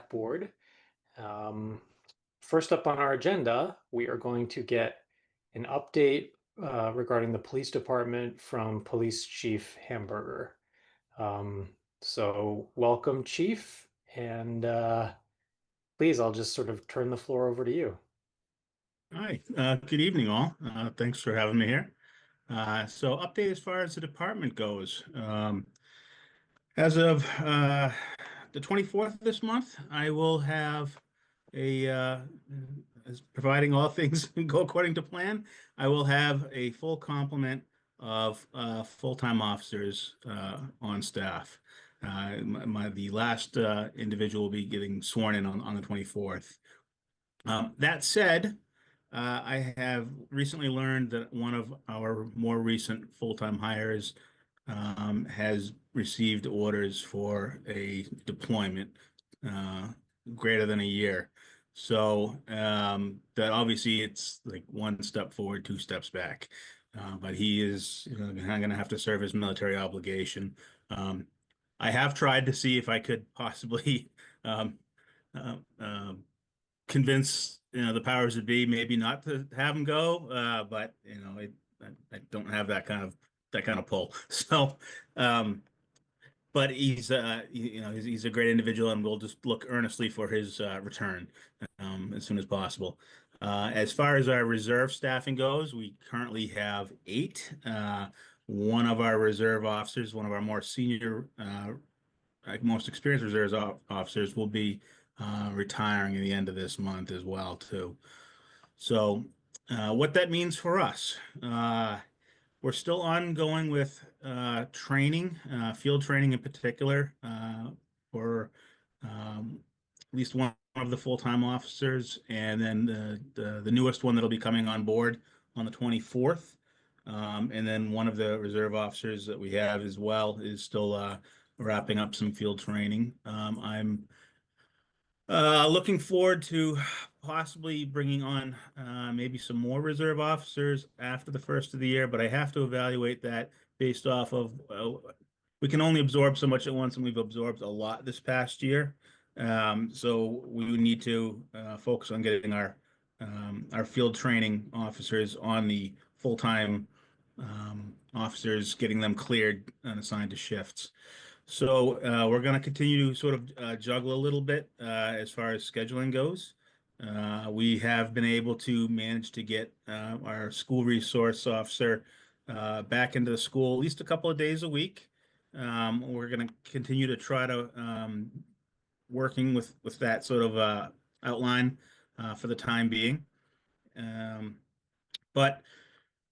select board. Um, First up on our agenda, we are going to get an update regarding the police department from Police Chief Hamburger. So welcome, Chief, and please, I'll just sort of turn the floor over to you. Hi, good evening, all. Thanks for having me here. So, update as far as the department goes. As of the 24th of this month, I will have as providing all things go according to plan, I will have a full complement of full-time officers on staff. The last individual will be getting sworn in on the 24th. That said, I have recently learned that one of our more recent full-time hires has received orders for a deployment uh, greater than a year. So that obviously it's like one step forward, two steps back. But he is going to have to serve his military obligation. Um, I have tried to see if I could possibly um, uh, um, convince the powers that be maybe not to have him go, but I don't have that kind of pull. So, um, but he's a great individual, and we'll just look earnestly for his return as soon as possible. As far as our reserve staffing goes, we currently have eight. One of our reserve officers, one of our more senior most experienced officers will be retiring at the end of this month as well too. So, what that means for us, we're still ongoing with training, field training in particular, for at least one of the full-time officers, and then the newest one that'll be coming on board on the 24th. And then one of the reserve officers that we have as well is still wrapping up some field training. I'm looking forward to possibly bringing on maybe some more reserve officers after the first of the year, but I have to evaluate that based off of we can only absorb so much at once, and we've absorbed a lot this past year. So we need to focus on getting our field training officers on the full-time officers, getting them cleared and assigned to shifts. So we're going to continue to sort of juggle a little bit as far as scheduling goes. We have been able to manage to get our school resource officer back into the school at least a couple of days a week. We're going to continue to try to working with that sort of outline for the time being. Um, but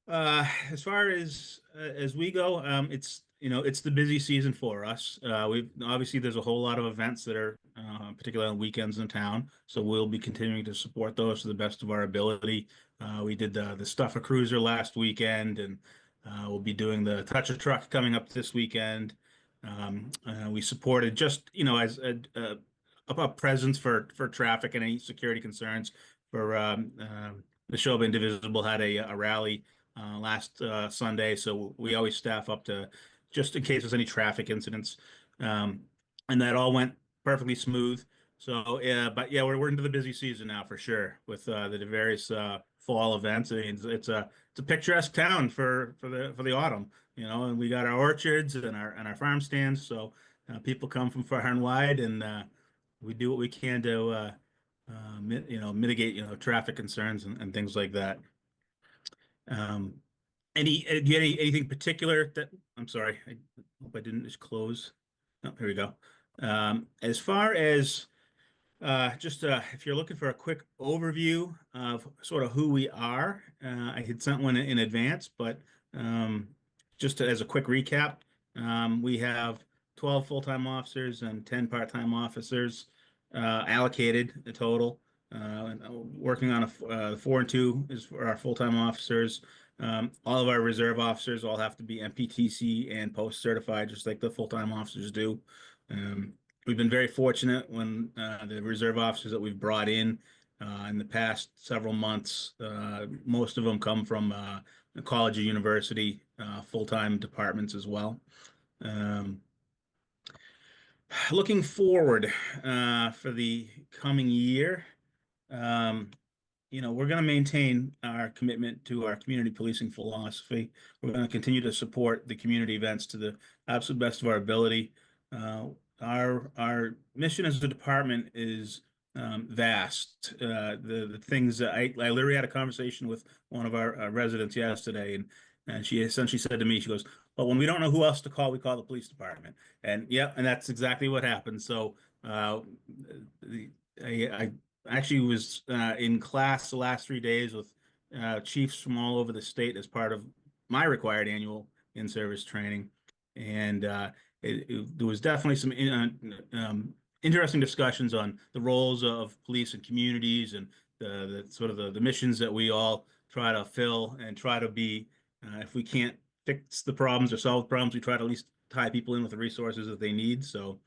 as far as we go, it's the busy season for us. We obviously there's a whole lot of events that are particularly on weekends in town, so we'll be continuing to support those to the best of our ability. We did the Stuff a Cruiser last weekend, and we'll be doing the Touch a Truck coming up this weekend. We supported just as a presence for traffic and any security concerns for the Show of Indivisible had a rally last Sunday, so we always staff up to just in case there's any traffic incidents. Um, and that all went perfectly smooth. So yeah, but yeah, we're into the busy season now for sure with the various fall events. I mean, it's a picturesque town for the autumn, and we got our orchards and our farm stands. So people come from far and wide, and we do what we can to mitigate traffic concerns and things like that. Um, do you have anything particular that I'm sorry, I hope I didn't just close. Oh, here we go. As far as just if you're looking for a quick overview of sort of who we are, I had sent one in advance, but just as a quick recap, we have 12 full-time officers and 10 part-time officers allocated a total. Working on a 4 and 2 is for our full-time officers. All of our reserve officers all have to be MPTC and post certified, just like the full-time officers do. We've been very fortunate when the reserve officers that we've brought in the past several months, most of them come from college or university full-time departments as well. Um, Looking forward for the coming year, um, we're going to maintain our commitment to our community policing philosophy. We're going to continue to support the community events to the absolute best of our ability. Uh, our mission as a department is vast. The things that I literally had a conversation with one of our residents yesterday, and she essentially said to me, she goes, "Well, when we don't know who else to call, we call the police department." And yeah, and that's exactly what happened. So the, I actually was in class the last 3 days with chiefs from all over the state as part of my required annual in-service training, and there was definitely some interesting discussions on the roles of police and communities and the sort of the missions that we all try to fill and try to be. If we can't fix the problems or solve problems, we try to at least tie people in with the resources that they need. So.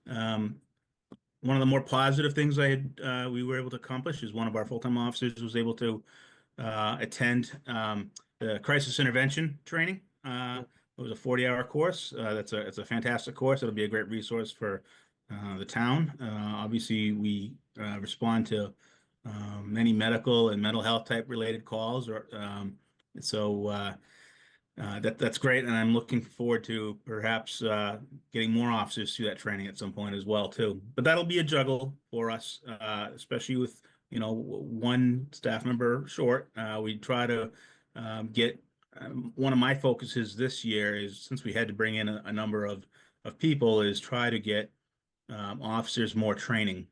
Um, One of the more positive things we were able to accomplish is one of our full-time officers was able to attend the crisis intervention training. It was a 40-hour course. It's a fantastic course. It'll be a great resource for the town. Obviously, we respond to many medical and mental health type related calls, or so. That's great, and I'm looking forward to perhaps getting more officers through that training at some point as well too. But that'll be a juggle for us, especially with one staff member short. We try to get one of my focuses this year is since we had to bring in a number of people is try to get officers more training.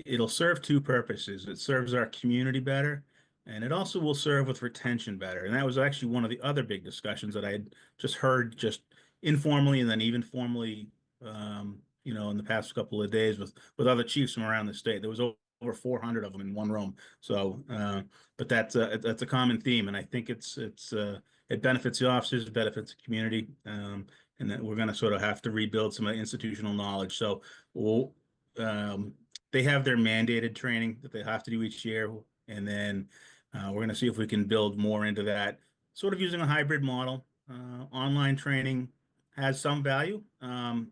It'll serve two purposes. It serves our community better, and it also will serve with retention better. And that was actually one of the other big discussions that I had just heard just informally and then even formally, in the past couple of days with other chiefs from around the state. There was over 400 of them in one room. So, but that's a common theme, and I think it benefits the officers, it benefits the community. And that we're going to sort of have to rebuild some of the institutional knowledge. So we'll, they have their mandated training that they have to do each year, and then we're going to see if we can build more into that, sort of using a hybrid model. Online training has some value,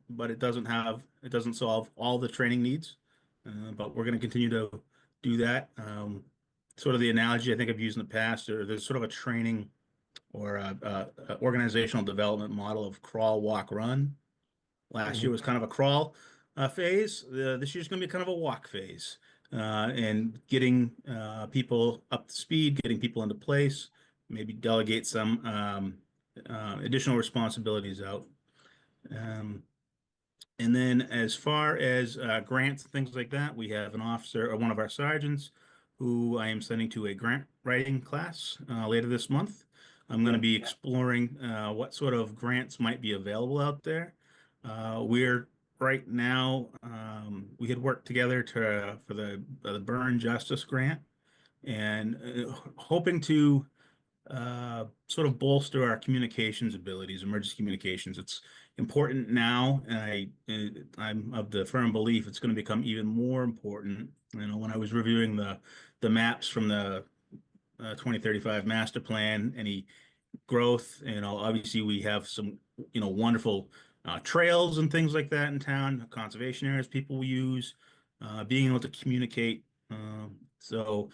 but it doesn't solve all the training needs. But we're going to continue to do that. Sort of the analogy I think I've used in the past, or there's sort of a training or a organizational development model of crawl, walk, run. Last year Mhm. was kind of a crawl phase. This year's going to be kind of a walk phase, and getting people up to speed, getting people into place, maybe delegate some additional responsibilities out. Um, and then as far as grants and things like that, we have an officer or one of our sergeants who I am sending to a grant writing class later this month. I'm going to Yep. be exploring what sort of grants might be available out there. We're right now, we had worked together for the Burn Justice Grant and hoping to sort of bolster our communications abilities, emergency communications. It's important now, and I'm of the firm belief it's going to become even more important. When I was reviewing the maps from the 2035 master plan, any growth, obviously we have some, wonderful trails and things like that in town, conservation areas people will use, being able to communicate. So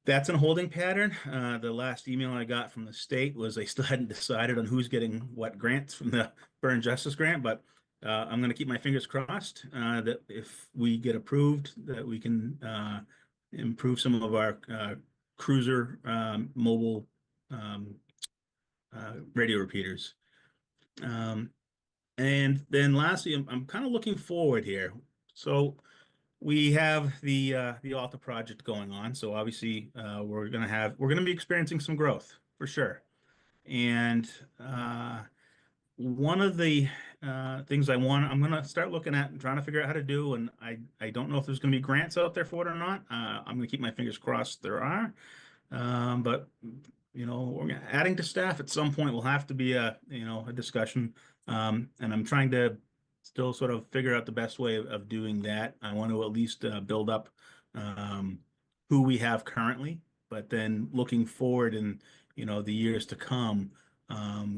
that's in a holding pattern. The last email I got from the state was they still hadn't decided on who's getting what grants from the Burn Justice Grant, but I'm going to keep my fingers crossed that if we get approved, that we can improve some of our cruiser mobile um, radio repeaters. Um, and then lastly, I'm kind of looking forward here. So we have the Alta project going on, so obviously we're gonna be experiencing some growth for sure. And one of the things I'm gonna start looking at and trying to figure out how to do, and I don't know if there's gonna be grants out there for it or not. I'm gonna keep my fingers crossed there are. But adding to staff at some point will have to be a discussion. And I'm trying to still sort of figure out the best way of doing that. I want to at least build up um, who we have currently, but then looking forward in the years to come,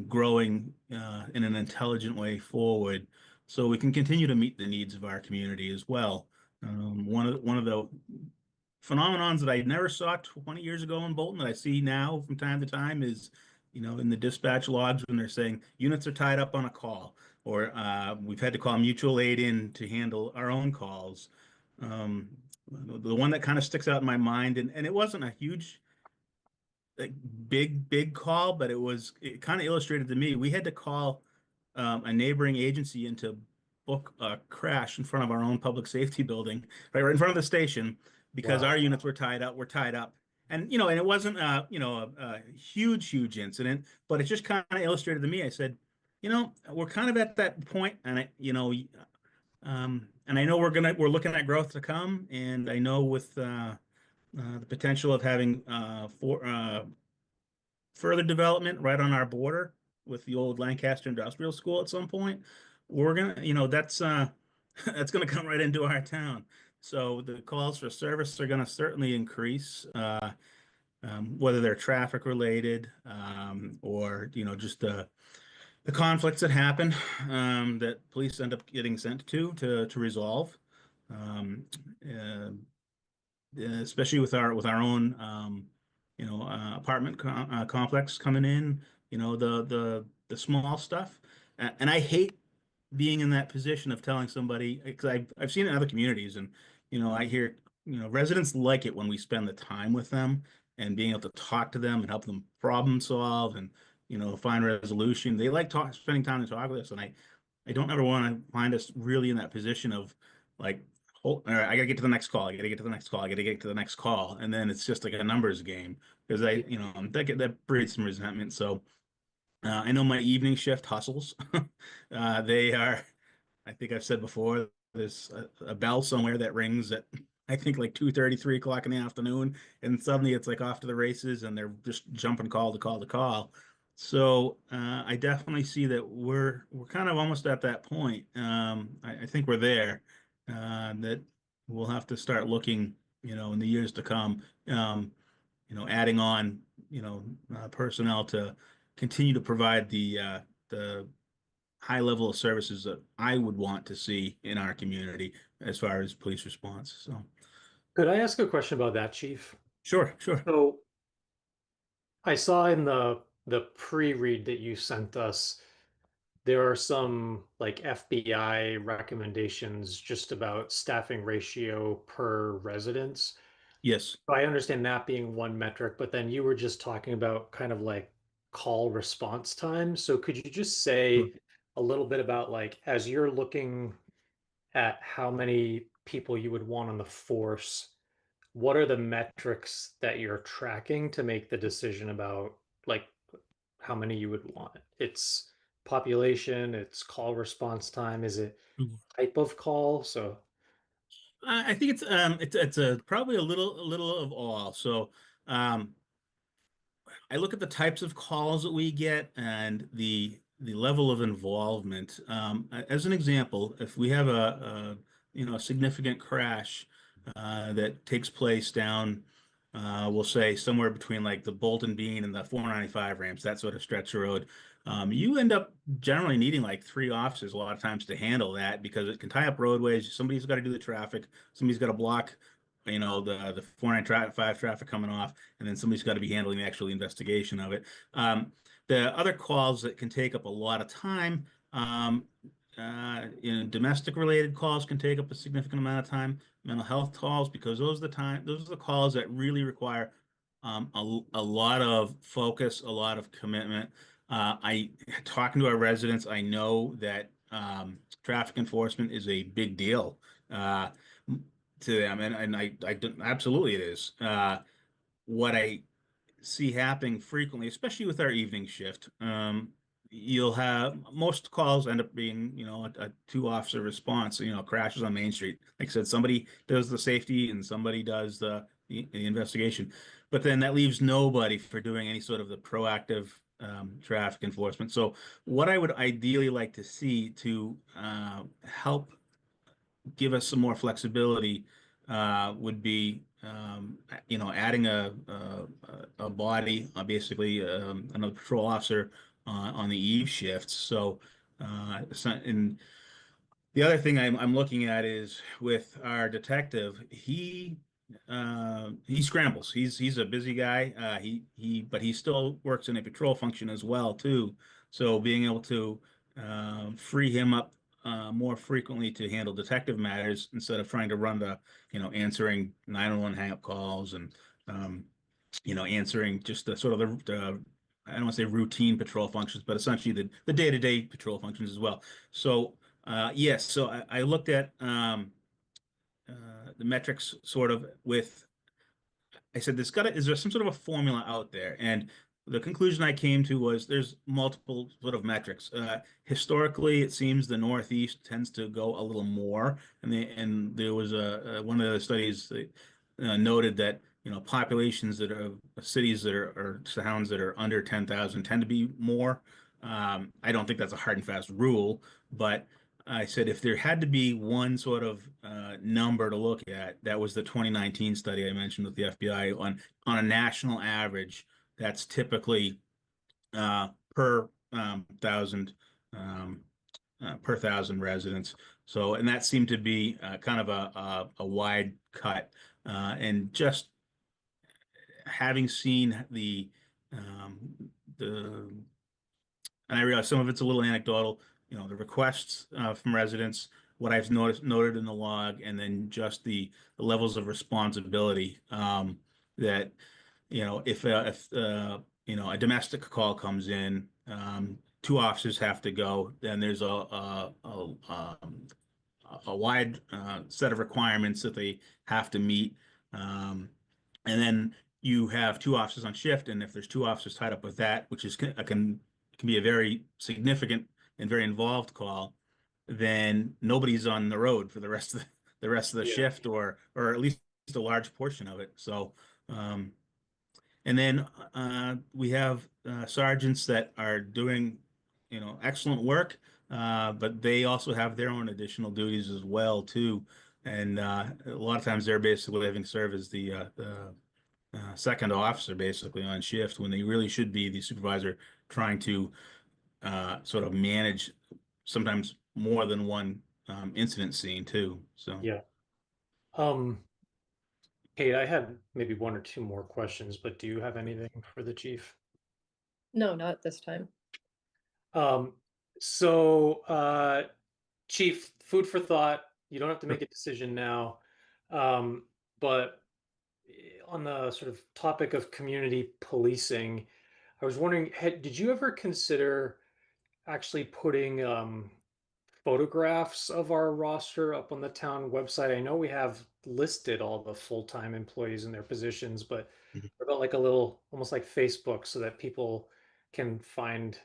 growing in an intelligent way forward, so we can continue to meet the needs of our community as well. One of the phenomenons that I never saw 20 years ago in Bolton that I see now from time to time is, in the dispatch logs when they're saying units are tied up on a call, or we've had to call mutual aid in to handle our own calls. The one that kind of sticks out in my mind, and it wasn't a huge, like, big call, but it kind of illustrated to me. We had to call a neighboring agency in to book a crash in front of our own public safety building, right in front of the station, because our Wow. units were tied up. And it wasn't a huge incident, but it just kind of illustrated to me. I said, we're kind of at that point, and I know we're looking at growth to come, and I know with the potential of having further development right on our border with the old Lancaster Industrial School at some point, we're gonna, that's that's gonna come right into our town. So the calls for service are gonna certainly increase, whether they're traffic related, or just the conflicts that happen, that police end up getting sent to resolve. Um, uh, Especially with our own apartment complex coming in, the small stuff. And I hate being in that position of telling somebody, because I've seen it in other communities, and I hear residents like it when we spend the time with them and being able to talk to them and help them problem solve and find resolution. They like spending time to talk with us, and I don't ever want to find us really in that position of, like, all right, I gotta get to the next call. I gotta get to the next call. I gotta get to the next call, and then it's just like a numbers game, because that breeds some resentment. So I know my evening shift hustles. They are. I think I've said before, there's a bell somewhere that rings at, I think, like 2:30, 3 o'clock in the afternoon, and suddenly it's like off to the races, and they're just jumping call to call to call. So I definitely see that we're kind of almost at that point. I think we're there. That we'll have to start looking, in the years to come, adding on, personnel to continue to provide the high level of services that I would want to see in our community as far as police response. So, Could I ask a question about that, Chief? sure, sure. So I saw in the pre-read that you sent us, there are some like FBI recommendations just about staffing ratio per residence. Yes. I understand that being one metric, but then you were just talking about kind of like call response time. So could you just Sure. say a little bit about, like, as you're looking at how many people you would want on the force, what are the metrics that you're tracking to make the decision about, like, how many you would want? It's population, it's call response time, is it type of call? So I think it's a probably a little of all. So um, I look at the types of calls that we get and the level of involvement. As an example, if we have a significant crash that takes place down, we'll say somewhere between like the Bolton Bean and the 495 ramps, that sort of stretch of road, you end up generally needing like three officers a lot of times to handle that, because it can tie up roadways. Somebody's got to do the traffic. Somebody's got to block, the 495 traffic coming off, and then somebody's got to be handling the actual investigation of it. The other calls that can take up a lot of time, domestic related calls can take up a significant amount of time. Mental health calls, because those are the calls that really require a lot of focus, a lot of commitment. I Talking to our residents, I know that traffic enforcement is a big deal. To them, and absolutely it is. What I see happening frequently, especially with our evening shift, you'll have most calls end up being, a two officer response, crashes on Main Street. Like I said, somebody does the safety and somebody does the investigation, but then that leaves nobody for doing any sort of the proactive traffic enforcement. So what I would ideally like to see to help give us some more flexibility would be adding a body, basically another patrol officer on the eve shifts. And the other thing I'm looking at is with our detective, he scrambles. He's a busy guy. But he still works in a patrol function as well too. So being able to free him up more frequently to handle detective matters instead of trying to run answering 911 hang-up calls and um, answering just the sort of I don't want to say routine patrol functions, but essentially the day-to-day patrol functions as well. So yes, so I looked at the metrics sort of with I said, is there some sort of a formula out there? And the conclusion I came to was there's multiple sort of metrics. Historically, it seems the Northeast tends to go a little more, and there was one of the studies that noted that populations that are cities that are or towns that are under 10,000 tend to be more. I don't think that's a hard and fast rule, but I said if there had to be one sort of number to look at, that was the 2019 study I mentioned with the FBI on a national average. That's typically per per thousand residents. So, and that seemed to be kind of a wide cut. And just having seen the and I realize some of it's a little anecdotal, the requests from residents, what I've noted in the log, and then just the levels of responsibility that, if a domestic call comes in, two officers have to go, then there's a wide set of requirements that they have to meet. And then you have two officers on shift, and if there's two officers tied up with that, which is can be a very significant and very involved call, then nobody's on the road for the rest of the Yeah. shift, or at least a large portion of it. So, and then we have sergeants that are doing, excellent work, but they also have their own additional duties as well too. And a lot of times they're basically having served as the second officer basically on shift when they really should be the supervisor trying to sort of manage sometimes more than one incident scene too. So Yeah. Um, Kate, I had maybe one or two more questions, but do you have anything for the chief? No, not this time. Um, so, Chief, food for thought. You don't have to sure. make a decision now. But on the sort of topic of community policing, I was wondering, did you ever consider actually putting photographs of our roster up on the town website? I know we have listed all the full-time employees and their positions, but Mhm. what about like a little, almost like Facebook, so that people can find,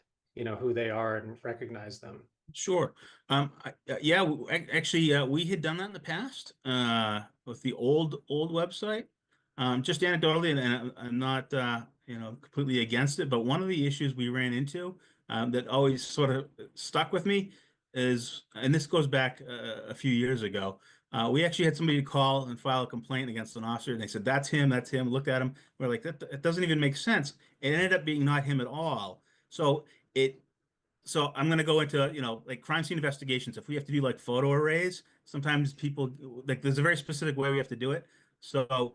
who they are and recognize them? Sure. Yeah, actually, we had done that in the past with the old website. Just anecdotally, and I'm not completely against it, but one of the issues we ran into that always sort of stuck with me is, and this goes back a few years ago. We actually had somebody call and file a complaint against an officer, and they said, "That's him, that's him." Looked at him, we're like, "That it doesn't even make sense." It ended up being not him at all. So it so I'm going to go into, like crime scene investigations. If we have to do like photo arrays, sometimes people like there's a very specific way we have to do it. So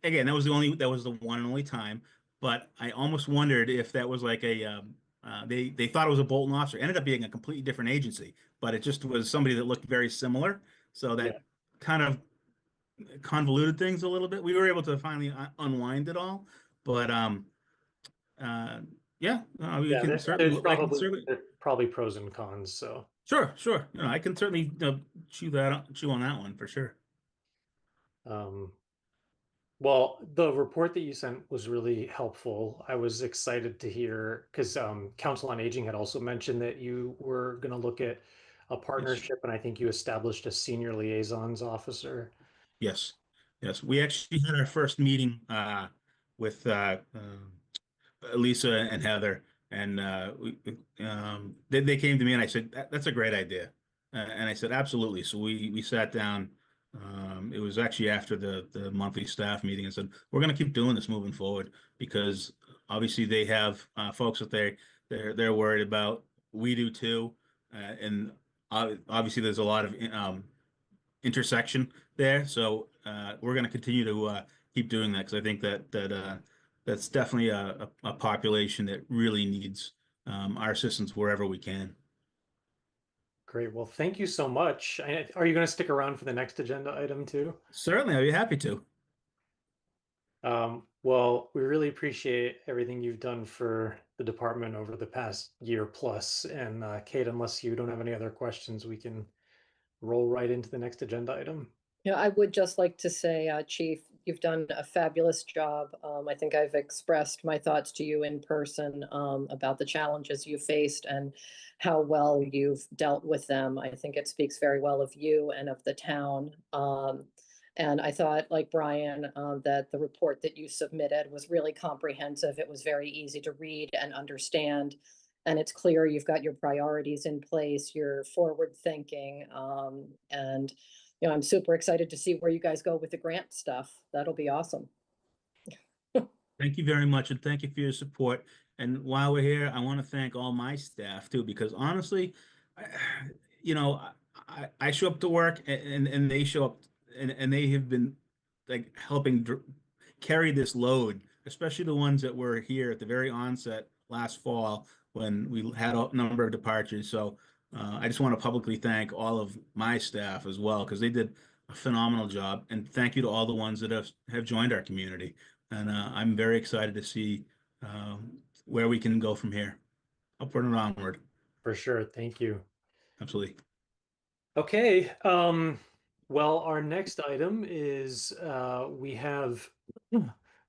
again, that was the one and only time, but I almost wondered if that was like they thought it was a Bolton officer. It ended up being a completely different agency, but it just was somebody that looked very similar. So Yeah. that kind of convoluted things a little bit. We were able to finally unwind it all, but uh, yeah, we Yeah, can there's I can probably certainly, there's probably pros and cons. So, sure. I can certainly chew on that one for sure. um, well, the report that you sent was really helpful. I was excited to hear because Council on Aging had also mentioned that you were going to look at a Yes, partnership, and I think you established a senior liaisons officer. yes, yes. We actually had our first meeting with Lisa and Heather, and they came to me and I said that's a great idea, and I said absolutely. So we sat down. It was actually after the monthly staff meeting and said we're going to keep doing this moving forward because Obviously, they have folks that they're worried about. We do too, and obviously, there's a lot of intersection there. So we're going to continue to keep doing that because I think that's definitely a population that really needs our assistance wherever we can. Great. Well, thank you so much. Are you going to stick around for the next agenda item too? Certainly, I'd be happy to. Well, we really appreciate everything you've done for the department over the past year plus. And Kate, unless you don't have any other questions, we can roll right into the next agenda item. I would just like to say, Chief, you've done a fabulous job. I think I've expressed my thoughts to you in person, about the challenges you faced and how well you've dealt with them. I think it speaks very well of you and of the town. And I thought, like Brian, that the report that you submitted was really comprehensive. It was very easy to read and understand. And it's clear you've got your priorities in place, you're forward thinking, and I'm super excited to see where you guys go with the grant stuff. That'll be awesome. Thank you very much, and thank you for your support. And while we're here, I want to thank all my staff too, because honestly, I, I show up to work and they show up and they have been like helping carry this load, especially the ones that were here at the very onset last fall when we had a number of departures. So I just want to publicly thank all of my staff as well because they did a phenomenal job. And thank you to all the ones that have joined our community. And I'm very excited to see uh, where we can go from here, upward and onward. For sure. Thank you. Absolutely. Okay. Well, our next item is we have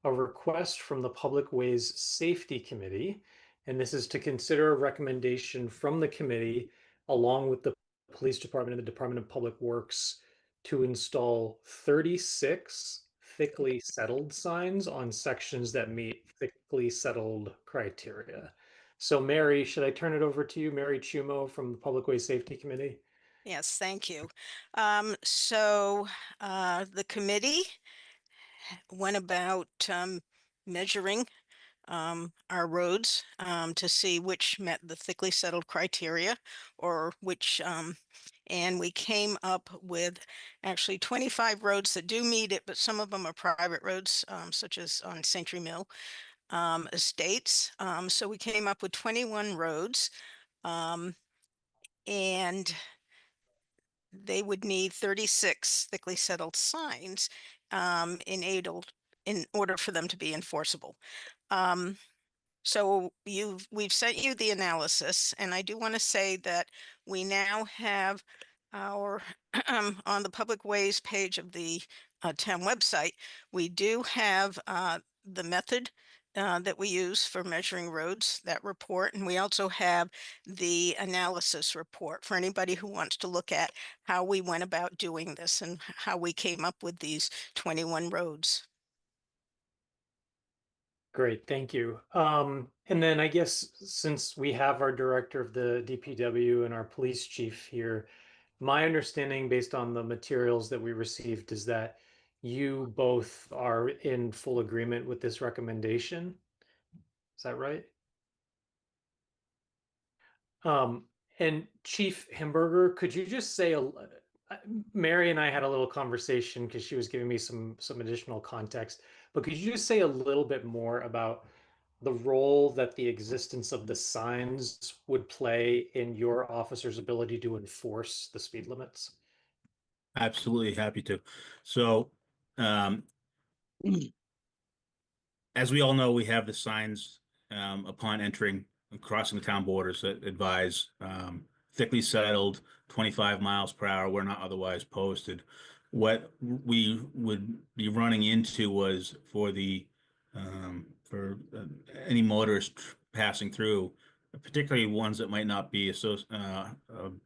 a request from the Public Ways Safety Committee, and this is to consider a recommendation from the committee along with the Police Department and the Department of Public Works to install 36 thickly settled signs on sections that meet thickly settled criteria. So, Mary, should I turn it over to you, Mary Chumo from the Public Ways Safety Committee? Yes, thank you. So the committee went about measuring our roads to see which met the thickly settled criteria or which, and we came up with actually 25 roads that do meet it, but some of them are private roads, such as on Century Mill Estates. So we came up with 21 roads. And they would need 36 thickly settled signs in order for them to be enforceable. So we've sent you the analysis, and I do want to say that we now have our on the Public Ways page of the town website, we do have the method that we use for measuring roads, that report, and we also have the analysis report for anybody who wants to look at how we went about doing this and how we came up with these 21 roads. Great, thank you. And then I guess since we have our director of the DPW and our police chief here, my understanding based on the materials that we received is that you both are in full agreement with this recommendation. Is that right? And Chief Hamburger, could you just say Mary and I had a little conversation because she was giving me some additional context, but could you just say a little bit more about the role that the existence of the signs would play in your officer's ability to enforce the speed limits? Absolutely happy to. So, um, as we all know, we have the signs upon entering and crossing the town borders that advise thickly settled 25 miles per hour where not otherwise posted. What we would be running into was for any motorist passing through, particularly ones that might not be so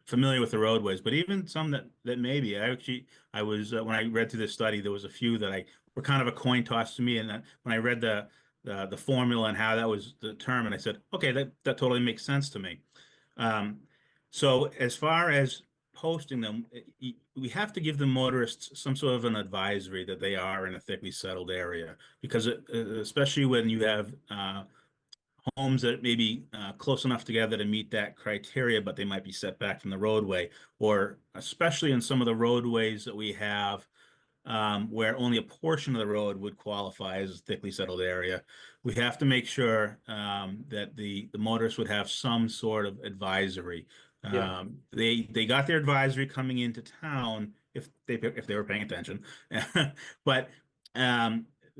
familiar with the roadways, but even some that may be. I was when I read through this study, there was a few that I were kind of a coin toss to me, and that when I read the formula and how that was determined, I said, okay, that totally makes sense to me. Um, so as far as posting them, we have to give the motorists some sort of an advisory that they are in a thickly settled area because especially when you have homes that may be close enough together to meet that criteria, but they might be set back from the roadway, or especially in some of the roadways that we have where only a portion of the road would qualify as a thickly settled area. We have to make sure that the motorists would have some sort of advisory. Yeah. They got their advisory coming into town if they were paying attention, but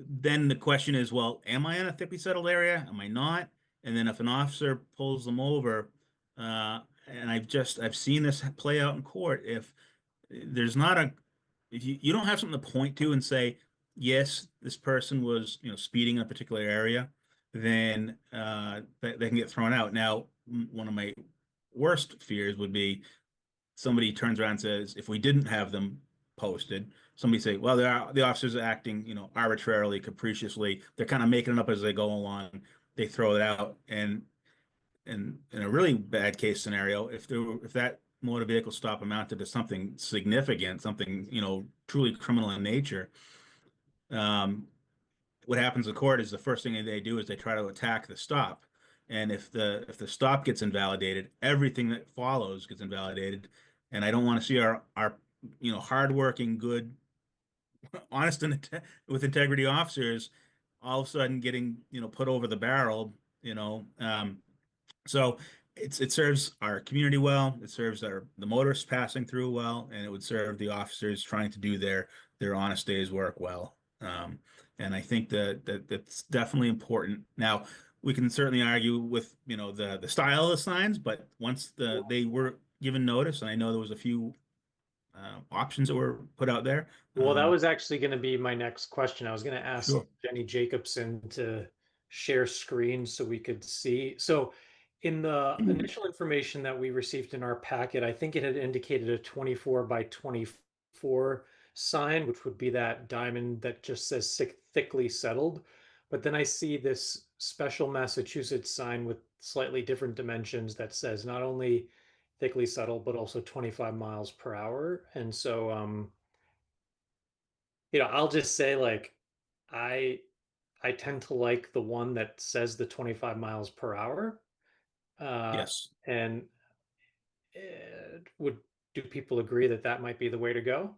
then the question is, well, am I in a thickly settled area? Am I not? And then if an officer pulls them over, and I've seen this play out in court, if there's not a if you don't have something to point to and say, yes, this person was, speeding in a particular area, then they can get thrown out. Now, one of my worst fears would be somebody turns around and says, if we didn't have them posted, somebody say, well, the officers are acting, arbitrarily, capriciously. They're kind of making it up as they go along. They throw it out, and in a really bad case scenario, if that motor vehicle stop amounted to something significant, something, truly criminal in nature, um, what happens in court is the first thing they do is they try to attack the stop. And if the stop gets invalidated, everything that follows gets invalidated. And I don't want to see our hardworking, good, honest and with integrity officers all of a sudden getting, put over the barrel, you know. So it serves our community well. It serves the motorists passing through well, and it would serve the officers trying to do their honest day's work well. And I think that's definitely important. Now, we can certainly argue with the style of the signs, but once they were given notice, and I know there was a few options that were put out there. Well, that was actually going to be my next question. I was going to ask Sure. Jenny Jacobson to share screen so we could see. So, in the initial information that we received in our packet, I think it had indicated a 24 by 24 sign, which would be that diamond that just says thickly settled. But then I see this special Massachusetts sign with slightly different dimensions that says not only thickly settled, but also 25 miles per hour. And so, I'll just say like I I tend to like the one that says the 25 miles per hour. Yes. And would do people agree that that might be the way to go?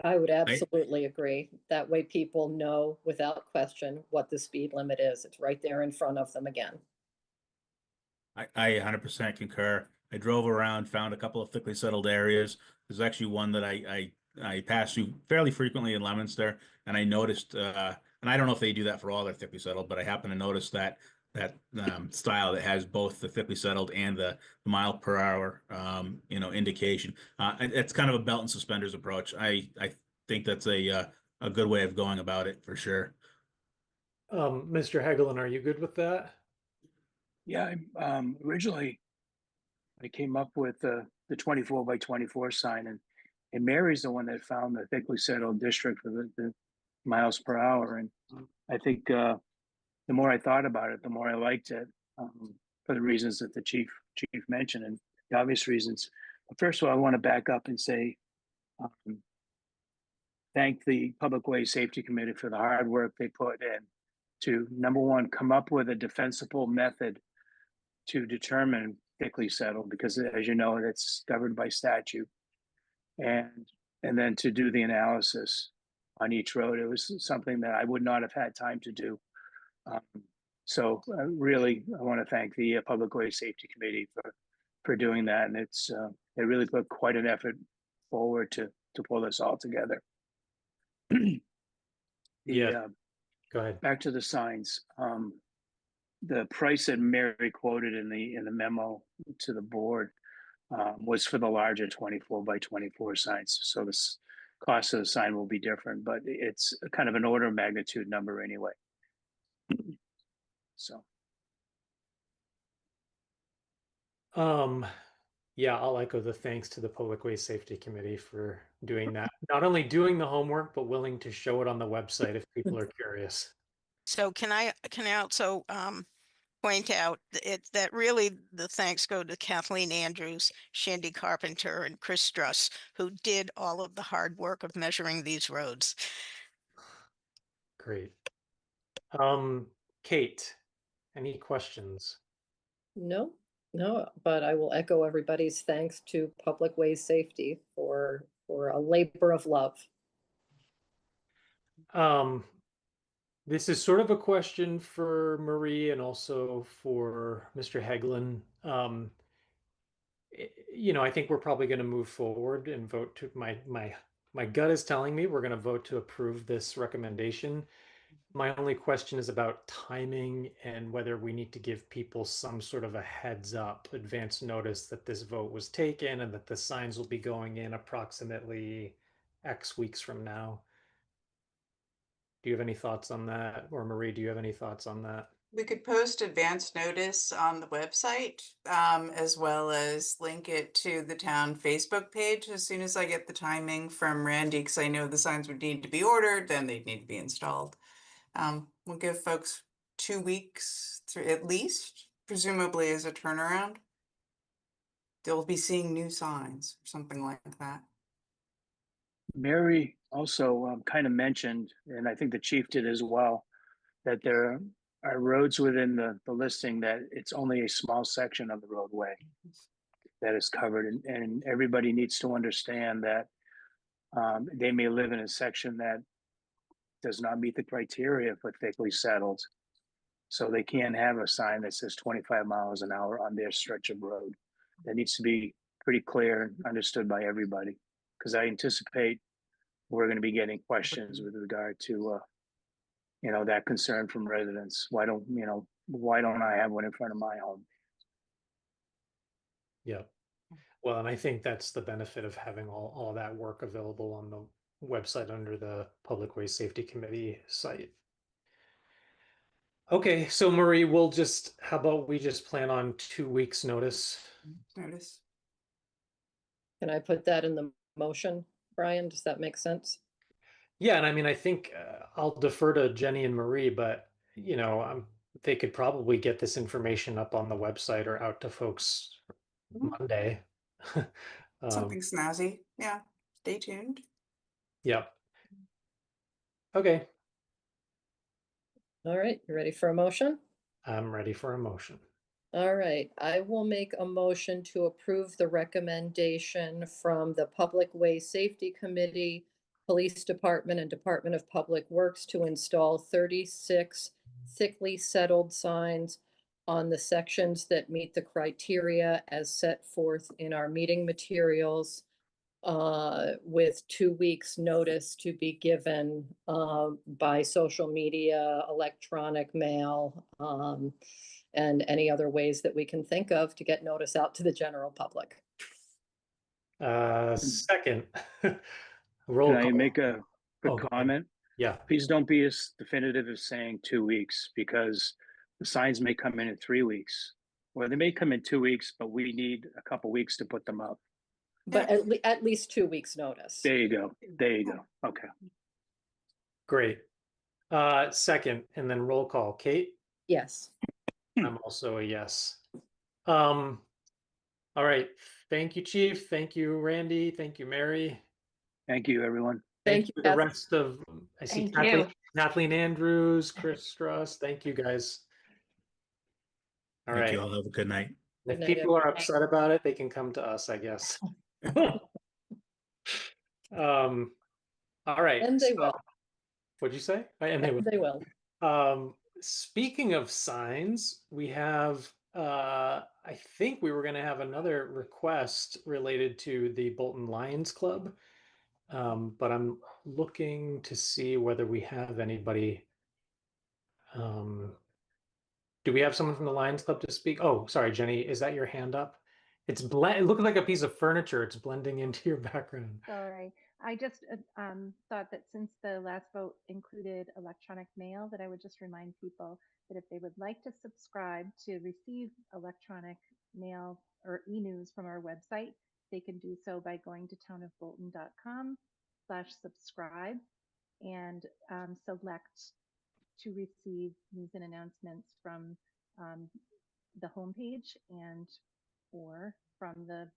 I would I, absolutely agree. That way people know without question what the speed limit is. It's right there in front of them again. I 100% concur. I drove around, found a couple of thickly settled areas. There's actually one that I pass through fairly frequently in Leominster, and I noticed, and I don't know if they do that for all their thickly settled, but I happen to notice that style that has both the thickly settled and the mile per hour, indication. It's kind of a belt and suspenders approach. I think that's a good way of going about it for sure. Mr. Hagelin, are you good with that? Yeah, originally I came up with the 24 by 24 sign, and Mary's the one that found the thickly settled district for the miles per hour. And I think the more I thought about it, the more I liked it, for the reasons that the chief mentioned and the obvious reasons. But first of all, I want to back up and say um, thank the Public Way Safety Committee for the hard work they put in to, number one, come up with a defensible method to determine thickly settled, because as you know, that's governed by statute, and then to do the analysis on each road. It was something that I would not have had time to do. Um, so really, I want to thank the Public Way Safety Committee for doing that, and they really put quite an effort forward to pull this all together. Yeah, go ahead. Back to the signs. The price that Mary quoted in the memo to the board was for the larger 24 by 24 signs. So this cost of the sign will be different, but it's kind of an order of magnitude number anyway. So Um, yeah, I'll echo the thanks to the Public Way Safety Committee for doing that. Not only doing the homework, but willing to show it on the website if people are curious. So can I also point out that really the thanks go to Kathleen Andrews, Shandy Carpenter, and Chris Struss, who did all of the hard work of measuring these roads. Great. Kate, Any questions? No, no, but I will echo everybody's thanks to Public Way Safety for a labor of love. Um, this is sort of a question for Marie and also for Mr. Heglin. I think we're probably going to move forward and vote to my gut is telling me we're going to vote to approve this recommendation. My only question is about timing and whether we need to give people some sort of a heads up, advance notice that this vote was taken and that the signs will be going in approximately X weeks from now. Do you have any thoughts on that? Or Marie, do you have any thoughts on that? We could post advance notice on the website, as well as link it to the town Facebook page as soon as I get the timing from Randy, because I know the signs would need to be ordered, then they'd need to be installed. We'll give folks 2 weeks at least, presumably as a turnaround. They'll be seeing new signs or something like that. Mary also kind of mentioned, and I think the chief did as well, that there are roads within the listing that it's only a small section of the roadway that is covered. And everybody needs to understand that they may live in a section that does not meet the criteria for thickly settled. So they can't have a sign that says 25 miles an hour on their stretch of road. That needs to be pretty clear and understood by everybody. Because I anticipate we're going to be getting questions with regard to that concern from residents. Why don't I have one in front of my home? Yeah. Well, and I think that's the benefit of having all that work available on the website under the Public Way Safety Committee site. Okay, so Marie, how about we just plan on 2 weeks notice? Notice. Can I put that in the motion, Brian? Does that make sense? Yeah, and I mean, I think I'll defer to Jenny and Marie, but they could probably get this information up on the website or out to folks Monday. Something snazzy. Yeah. Stay tuned. Yeah. Okay, All right, you ready for a motion? I'm ready for a motion. All right, I will make a motion to approve the recommendation from the Public Way Safety Committee, Police Department, and Department of Public Works to install 36 thickly settled signs on the sections that meet the criteria as set forth in our meeting materials, with 2 weeks' notice to be given by social media, electronic mail, and any other ways that we can think of to get notice out to the general public. Second. Can Roll I call. make a quick Oh, go ahead. comment? Yeah. Please don't be as definitive as saying 2 weeks, because the signs may come in 3 weeks. Or they may come in 2 weeks, but we need a couple weeks to put them up. But at least 2 weeks' notice. There you go. There you go. Okay. Great. Second, and then roll call. Kate? Yes. I'm also a yes. All right. Thank you, Chief. Thank you, Randy. Thank you, Mary. Thank you, everyone. Thank you, the Kath. rest of, I see Thank you. Kathleen Andrews, Chris Struss. Thank you, guys. All Thank right. you all. Have a good night. If Good night, people are everybody. upset about it, they can come to us, I guess. All right. And they So, will. what'd you say? And they will. They will. Speaking of signs, we have I think we were going to have another request related to the Bolton Lions Club. But I'm looking to see whether we have anybody. Do we have someone from the Lions Club to speak? Oh, sorry, Jenny, is that your hand up? It looks like a piece of furniture. It's blending into your background. Sorry, I just thought that since the last vote included electronic mail, that I would just remind people that if they would like to subscribe to receive electronic mail or e-news from our website, they can do so by going to townofbolton.com/subscribe and select to receive news and announcements from the homepage and or from the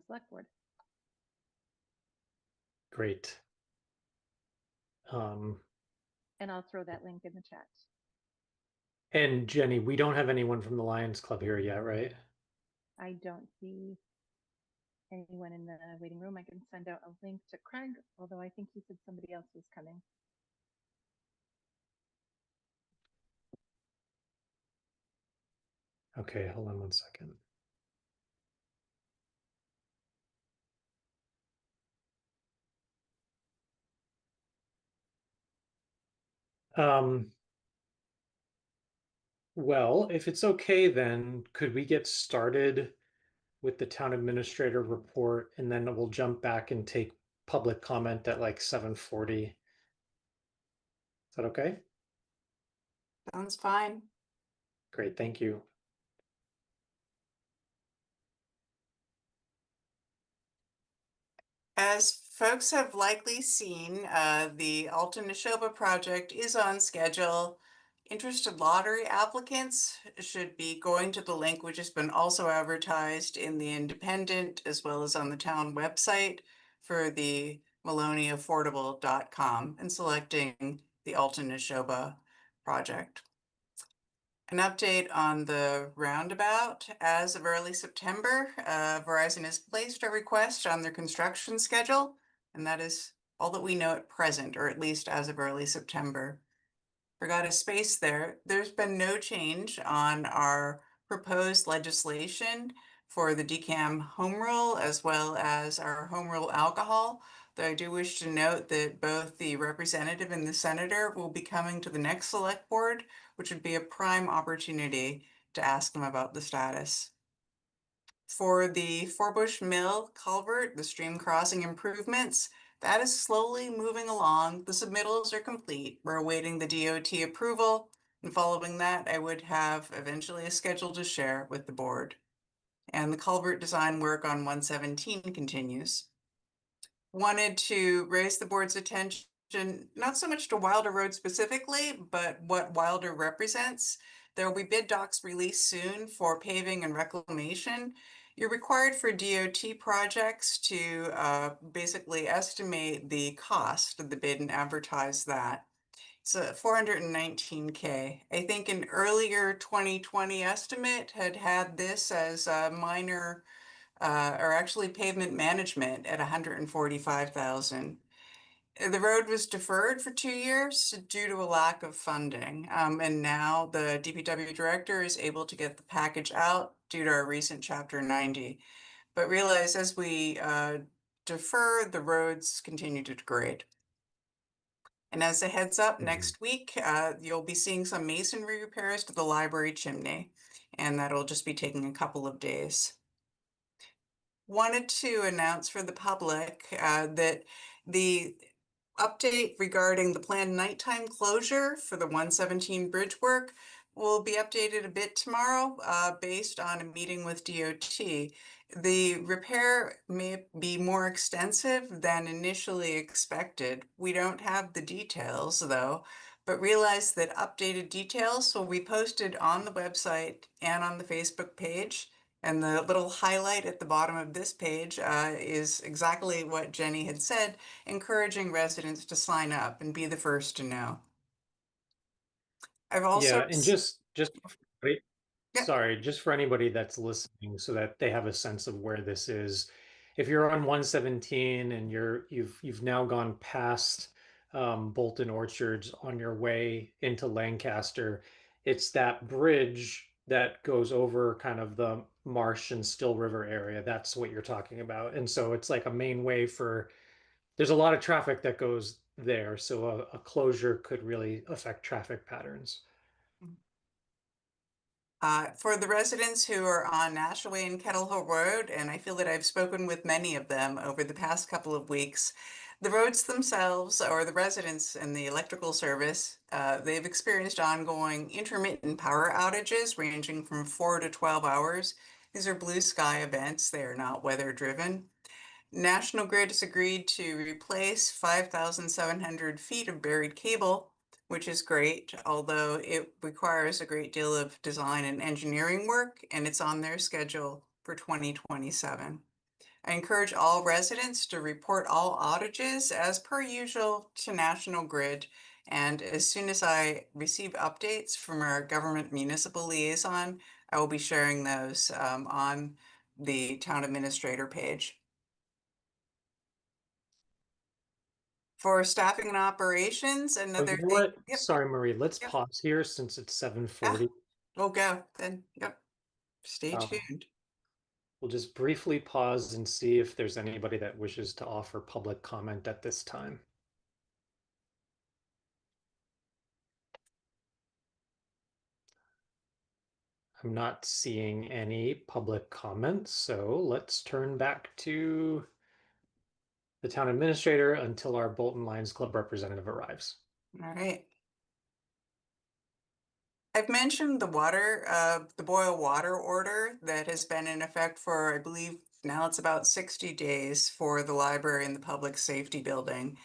select board. Great. And I'll throw that link in the chat. And Jenny, we don't have anyone from the Lions Club here yet, right? I don't see anyone in the waiting room. I can send out a link to Craig, although I think he said somebody else was coming. Okay, hold on one second. Well, if it's okay, then could we get started with the town administrator report, and then we'll jump back and take public comment at like 7:40. Is that okay? Sounds fine. Great, thank you. As folks have likely seen, the Alton Neshoba project is on schedule. Interested lottery applicants should be going to the link, which has been also advertised in the Independent as well as on the town website for the maloneyAffordable.com and selecting the Alton Neshoba project. An update on the roundabout. As of early September, Verizon has placed a request on their construction schedule, and that is all that we know at present, or at least as of early September. Forgot a space there. There's been no change on our proposed legislation for the DCAM home rule as well as our home rule alcohol. Though I do wish to note that both the representative and the senator will be coming to the next select board, which would be a prime opportunity to ask them about the status. For the Forbush Mill culvert, the stream crossing improvements, that is slowly moving along. The submittals are complete. We're awaiting the DOT approval. And following that, I would have eventually a schedule to share with the board. And the culvert design work on 117 continues. Wanted to raise the board's attention, not so much to Wilder Road specifically, but what Wilder represents. There will be bid docs released soon for paving and reclamation. You're required for DOT projects to basically estimate the cost of the bid and advertise that. It's a 419K. I think an earlier 2020 estimate had this as a minor or actually pavement management at 145,000. The road was deferred for 2 years due to a lack of funding. And now the DPW director is able to get the package out due to our recent Chapter 90. But realize as we defer, the roads continue to degrade. And as a heads up, next week, you'll be seeing some masonry repairs to the library chimney, and that'll just be taking a couple of days. Wanted to announce for the public that the update regarding the planned nighttime closure for the 117 bridge work will be updated a bit tomorrow based on a meeting with DOT. The repair may be more extensive than initially expected. We don't have the details though, but realize that updated details will be posted on the website and on the Facebook page. And the little highlight at the bottom of this page is exactly what Jenny had said, encouraging residents to sign up and be the first to know. I've also, Yeah, and just wait, yeah, sorry, just for anybody that's listening so that they have a sense of where this is. If you're on 117 and you've now gone past Bolton Orchards on your way into Lancaster, it's that bridge that goes over kind of the Marsh and Still River area. That's what you're talking about. And so it's like a main way for, there's a lot of traffic that goes there. So a closure could really affect traffic patterns. For the residents who are on Nashaway and Kettle Hill Road, and I feel that I've spoken with many of them over the past couple of weeks, the roads themselves, or the residents and the electrical service, they've experienced ongoing intermittent power outages ranging from 4 to 12 hours. These are blue sky events. They are not weather driven. National Grid has agreed to replace 5,700 feet of buried cable, which is great, although it requires a great deal of design and engineering work, and it's on their schedule for 2027. I encourage all residents to report all outages as per usual to National Grid, And as soon as I receive updates from our government municipal liaison, I will be sharing those on the town administrator page. For staffing and operations, Oh, another you know thing. what? Yep. Sorry, Marie, let's Yep. pause here since it's 7:40. We'll go then. Yep. Stay Um, tuned. We'll just briefly pause and see if there's anybody that wishes to offer public comment at this time. I'm not seeing any public comments, so let's turn back to the town administrator until our Bolton Lions Club representative arrives. All right. I've mentioned the boil water order that has been in effect for, I believe, now it's about 60 days for the library and the public safety building.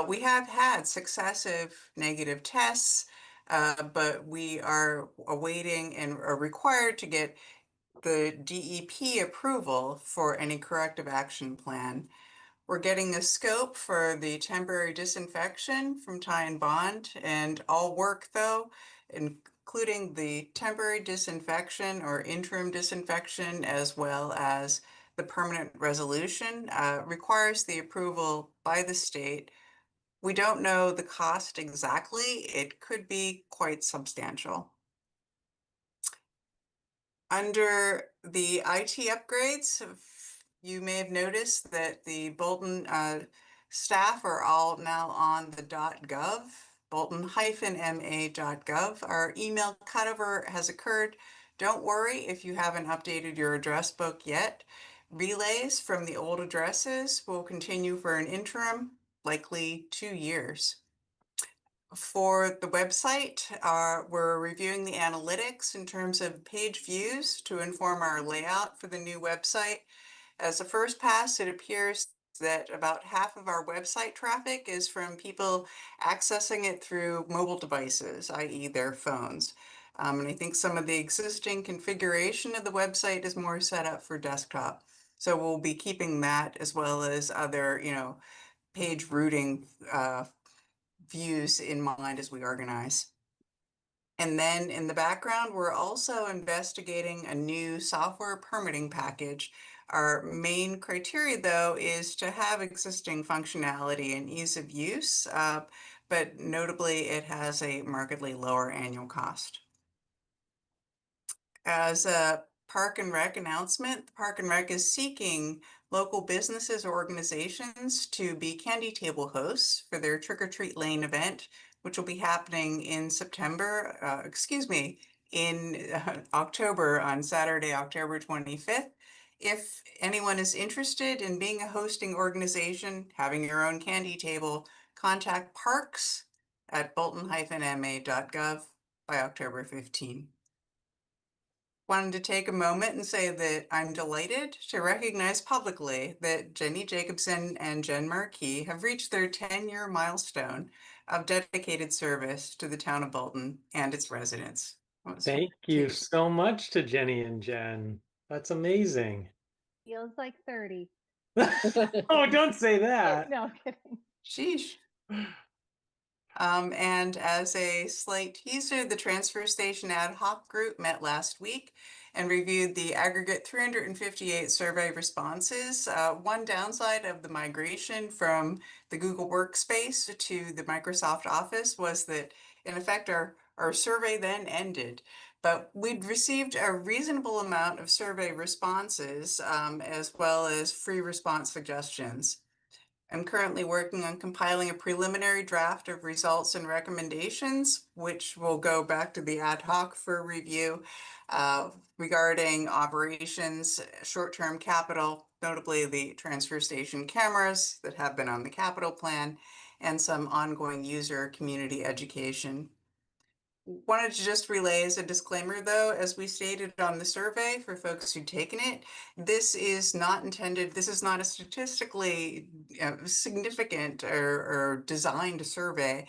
We have had successive negative tests, but we are awaiting and are required to get the DEP approval for any corrective action plan. We're getting a scope for the temporary disinfection from Ty and Bond, and all work though, including the temporary disinfection or interim disinfection, as well as the permanent resolution, requires the approval by the state. We don't know the cost exactly. It could be quite substantial. Under the IT upgrades, you may have noticed that the Bolton staff are all now on the .gov, bolton-ma.gov. Our email cutover has occurred. Don't worry if you haven't updated your address book yet. Relays from the old addresses will continue for an interim, likely 2 years. For the website, we're reviewing the analytics in terms of page views to inform our layout for the new website. As a first pass, it appears that about half of our website traffic is from people accessing it through mobile devices, i.e. their phones. And I think some of the existing configuration of the website is more set up for desktop. So we'll be keeping that as well as other, page routing views in mind as we organize. And then in the background, we're also investigating a new software permitting package. Our main criteria, though, is to have existing functionality and ease of use, but notably, it has a markedly lower annual cost. As a Park and Rec announcement, the Park and Rec is seeking local businesses or organizations to be candy table hosts for their Trick or Treat Lane event, which will be happening in October on Saturday, October 25th. If anyone is interested in being a hosting organization, having your own candy table, contact parks at bolton-ma.gov by October 15. Wanted to take a moment and say that I'm delighted to recognize publicly that Jenny Jacobson and Jen Markey have reached their 10-year milestone of dedicated service to the town of Bolton and its residents. Thank you so much to Jenny and Jen. That's amazing. Feels like 30. Oh, don't say that. No, kidding. Sheesh. And as a slight teaser, the transfer station ad hoc group met last week and reviewed the aggregate 358 survey responses. One downside of the migration from the Google Workspace to the Microsoft Office was that, in effect, our survey then ended. But we'd received a reasonable amount of survey responses, as well as free response suggestions. I'm currently working on compiling a preliminary draft of results and recommendations, which will go back to the ad hoc for review regarding operations, short-term capital, notably the transfer station cameras that have been on the capital plan, and some ongoing user community education. Wanted to just relay as a disclaimer, though, as we stated on the survey for folks who've taken it, this is not a statistically significant or designed survey.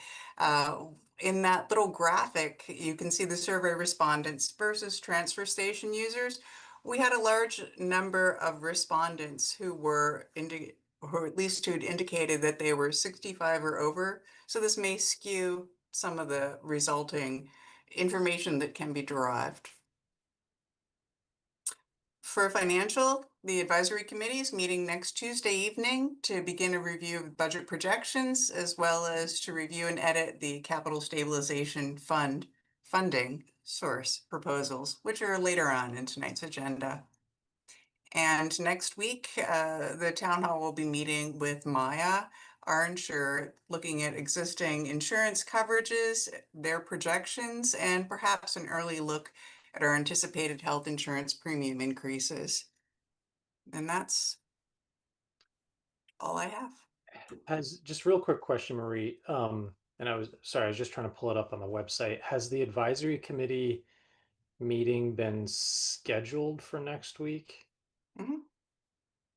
In that little graphic, you can see the survey respondents versus transfer station users. We had a large number of respondents who were or at least who'd indicated that they were 65 or over. So this may skew some of the resulting information that can be derived. For financial, the advisory committee is meeting next Tuesday evening to begin a review of budget projections, as well as to review and edit the capital stabilization fund funding source proposals, which are later on in tonight's agenda. And next week, the town hall will be meeting with Maya, our insurer, looking at existing insurance coverages, their projections, and perhaps an early look at our anticipated health insurance premium increases. And that's all I have. Has just real quick question, Marie. And I was sorry, I was just trying to pull it up on the website. Has the advisory committee meeting been scheduled for next week? Mhm.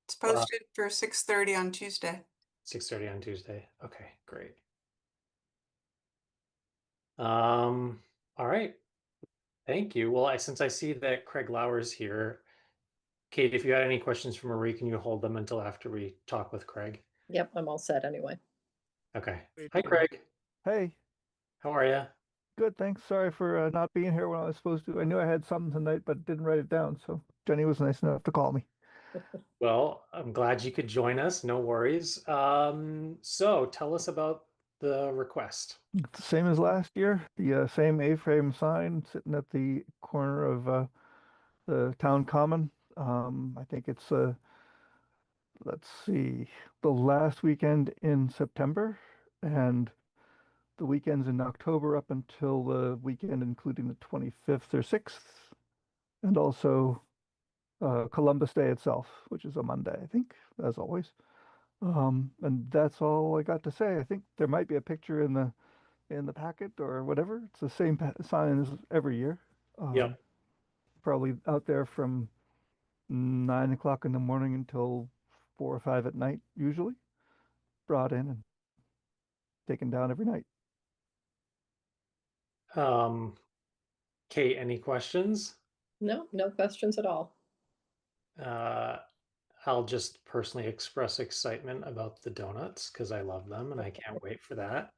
It's posted for 6:30 on Tuesday. 6:30 on Tuesday. Okay, great. All right. Thank you. Well, since I see that Craig Lauer's here, Kate, if you had any questions for Marie, can you hold them until after we talk with Craig? Yep, I'm all set anyway. Okay. Great. Hi, Craig. Hey, How are you? good. Thanks. Sorry for not being here when I was supposed to. I knew I had something tonight, but didn't write it down. So Jenny was nice enough to call me. Well, I'm glad you could join us. No worries. So tell us about the request. It's the same as last year. The same A-frame sign sitting at the corner of the town common. I think it's let's see, the last weekend in September and the weekends in October up until the weekend including the 25th or 6th, and also Columbus Day itself, which is a Monday, I think, as always. And that's all I got to say. I think there might be a picture in the packet or whatever. It's the same sign as every year. Yep. Probably out there from 9 o'clock in the morning until 4 or 5 at night, usually. Brought in and taken down every night. Kate, any questions? No, no questions at all. Uh, I'll just personally express excitement about the donuts because I love them and I can't wait for that.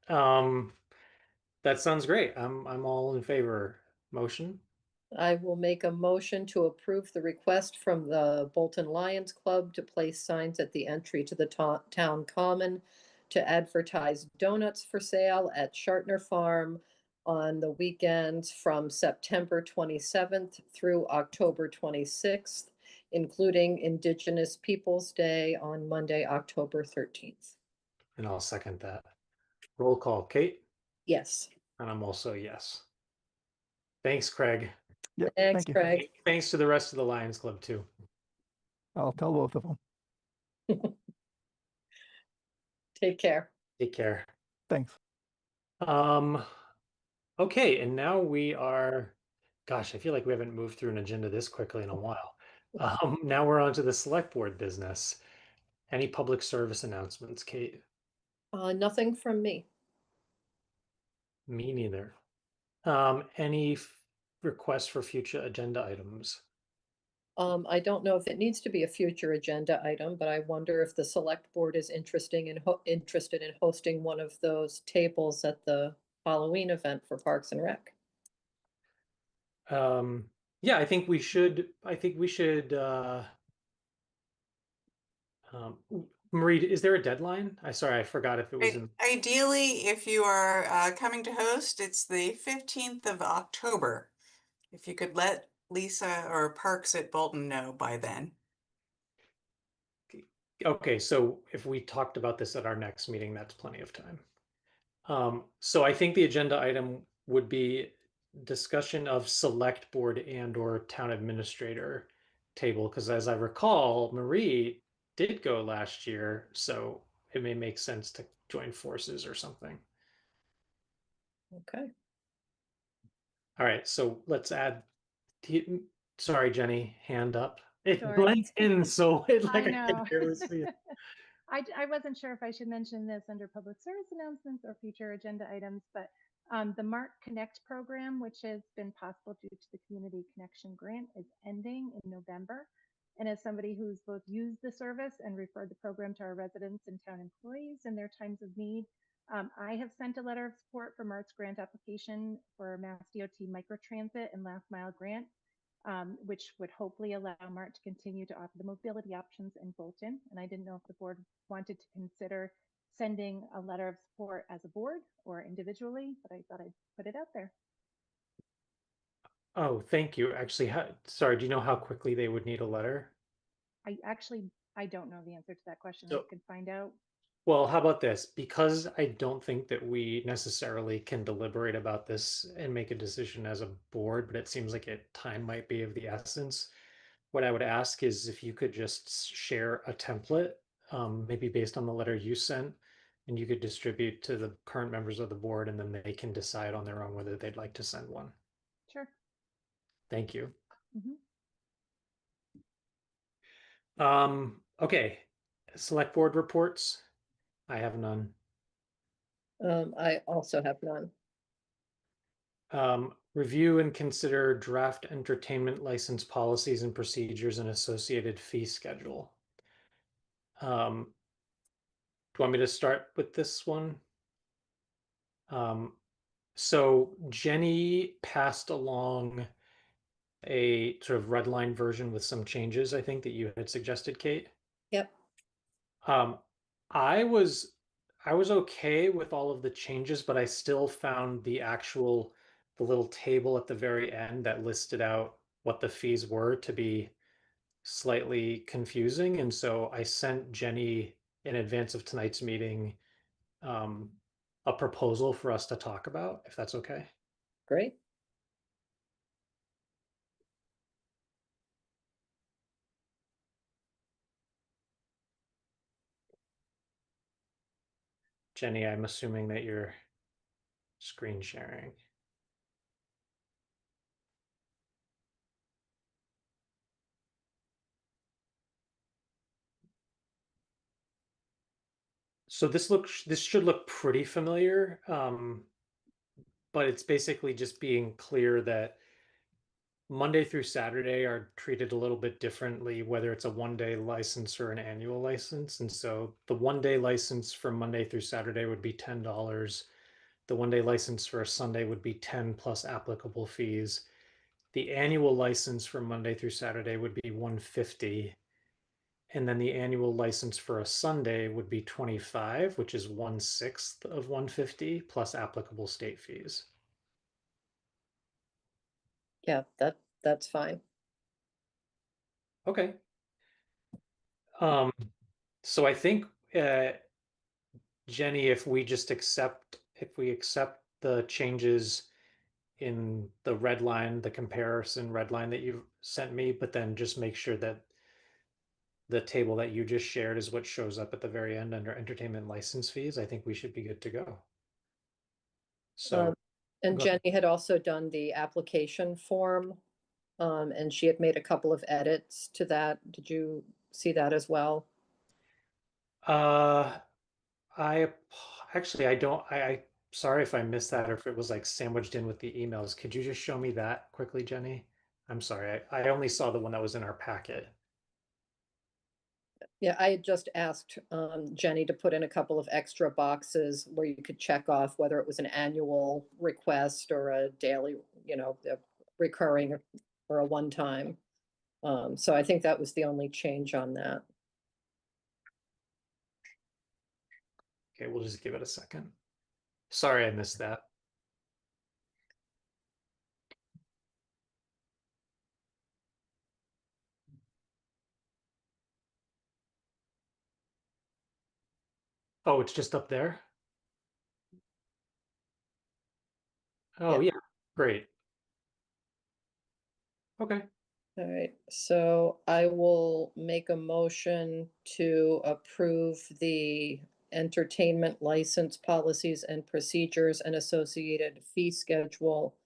That sounds great. I'm all in favor. Motion? I will make a motion to approve the request from the Bolton Lions Club to place signs at the entry to the town common to advertise donuts for sale at Shartner Farm on the weekends from September 27th through October 26th, including Indigenous Peoples' Day on Monday, October 13th. And I'll second that. Roll call, Kate, Yes. and I'm also yes. Thanks, Craig. Yep, Thanks, thank you. Craig. Thanks to the rest of the Lions Club too. I'll tell both of them. Take care. Take care. Thanks. Um, okay, and now we are, gosh, I feel like we haven't moved through an agenda this quickly in a while. Now we're on to the select board business. Any public service announcements, Kate? Nothing from me. Me neither. Any requests for future agenda items? I don't know if it needs to be a future agenda item, but I wonder if the select board is interested in hosting one of those tables at the Halloween event for Parks and Rec. Yeah, I think we should, Marie, is there a deadline? Sorry, I forgot if it was in. Ideally, if you are coming to host, it's the 15th of October. If you could let Lisa or Parks at Bolton know by then. Okay, so if we talked about this at our next meeting, that's plenty of time. So I think the agenda item would be discussion of select board and or town administrator table, because as I recall, Marie did go last year, so it may make sense to join forces or something. Okay. All right, so let's add, sorry, Jenny, hand up. It Sorry. blends in, so it I like I can know. barely see it. I wasn't sure if I should mention this under public service announcements or future agenda items, but the Mark Connect program, which has been possible due to the Community Connection Grant, is ending in November. And as somebody who's both used the service and referred the program to our residents and town employees in their times of need, I have sent a letter of support for Mart's grant application for Mass DOT microtransit and last mile grant, which would hopefully allow Mart to continue to offer the mobility options in Bolton. And I didn't know if the board wanted to consider sending a letter of support as a board or individually, but I thought I'd put it out there. Oh, thank you. Actually, sorry, do you know how quickly they would need a letter? I don't know the answer to that question. I So- could find out. Well, how about this? Because I don't think that we necessarily can deliberate about this and make a decision as a board, but it seems like time might be of the essence. What I would ask is if you could just share a template, maybe based on the letter you sent, and you could distribute to the current members of the board, and then they can decide on their own whether they'd like to send one. Sure. Thank you. Mhm. Okay. Select board reports. I have none. I also have none. Review and consider draft entertainment license policies and procedures and associated fee schedule. Do you want me to start with this one? So Jenny passed along a sort of red line version with some changes, I think, that you had suggested, Kate. Yep. Um, I was I was okay with all of the changes, but I still found the little table at the very end that listed out what the fees were to be slightly confusing. And so I sent Jenny in advance of tonight's meeting um, a proposal for us to talk about, if that's okay. Great. Jenny, I'm assuming that you're screen sharing. So this should look pretty familiar, but it's basically just being clear that Monday through Saturday are treated a little bit differently, whether it's a 1-day license or an annual license. And so the 1-day license for Monday through Saturday would be $10. The 1-day license for a Sunday would be 10 plus applicable fees. The annual license for Monday through Saturday would be 150. And then the annual license for a Sunday would be 25, which is 1/6 of 150 plus applicable state fees. Yeah, that's fine. Okay. So I think Jenny, if we accept the changes in the red line, the comparison red line that you sent me, but then just make sure that the table that you just shared is what shows up at the very end under entertainment license fees, I think we should be good to go. So And go ahead. Jenny had also done the application form, and she had made a couple of edits to that. Did you see that as well? I actually I don't I sorry if I missed that or if it was like sandwiched in with the emails. Could you just show me that quickly, Jenny? I'm sorry. I only saw the one that was in our packet. Yeah, I had just asked Jenny to put in a couple of extra boxes where you could check off whether it was an annual request or a daily, a recurring or a one-time. So I think that was the only change on that. Okay, we'll just give it a second. Sorry I missed that. Oh, it's just up there? Oh, yeah. Great. Okay. All right, so I will make a motion to approve the entertainment license policies and procedures and associated fee schedule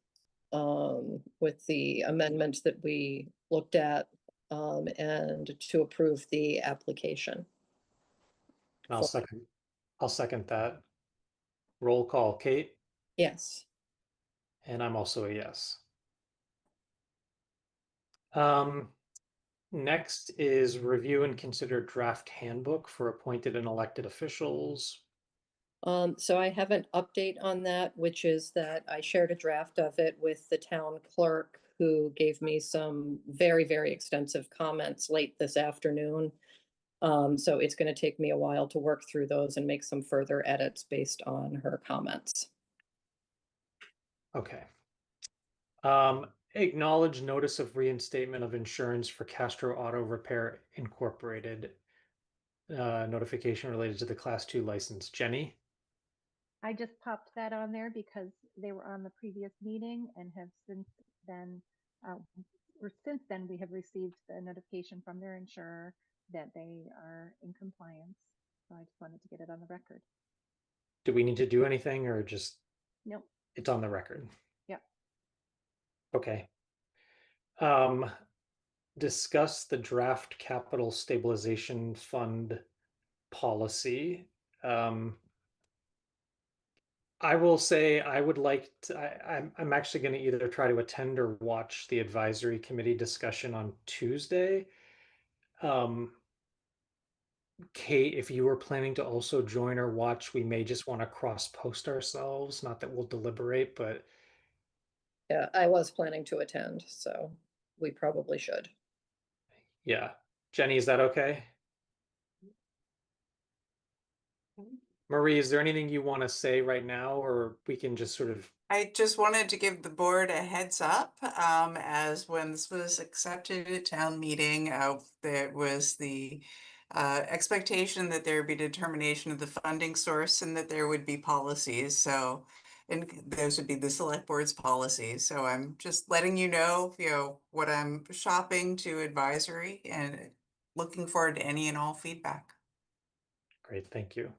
with the amendments that we looked at, and to approve the application. I'll second that. Roll call, Kate, Yes. and I'm also a yes. Um, Next is review and consider draft handbook for appointed and elected officials. So I have an update on that, which is that I shared a draft of it with the town clerk, who gave me some very, very extensive comments late this afternoon. So it's going to take me a while to work through those and make some further edits based on her comments. Okay. Acknowledge notice of reinstatement of insurance for Castro Auto Repair Incorporated. Notification related to the Class 2 license. Jenny? I just popped that on there because they were on the previous meeting and have since then, we have received the notification from their insurer that they are in compliance. So I just wanted to get it on the record. Do we need to do anything or just Nope. it's on the record? Yep. Okay. Discuss the draft capital stabilization fund policy. I will say I would like to, I'm actually going to either try to attend or watch the advisory committee discussion on Tuesday. Kate, if you were planning to also join or watch, we may just want to cross post ourselves. Not that we'll deliberate, but Yeah, I was planning to attend, so we probably should. yeah. Jenny, is that okay? Marie, is there anything you want to say right now, or we can just sort of I just wanted to give the board a heads up, as when this was accepted at town meeting, there was the expectation that there would be determination of the funding source and that there would be policies. So, and those would be the select board's policies. So I'm just letting you know, what I'm shopping to advisory and looking forward to any and all feedback. Great, thank you.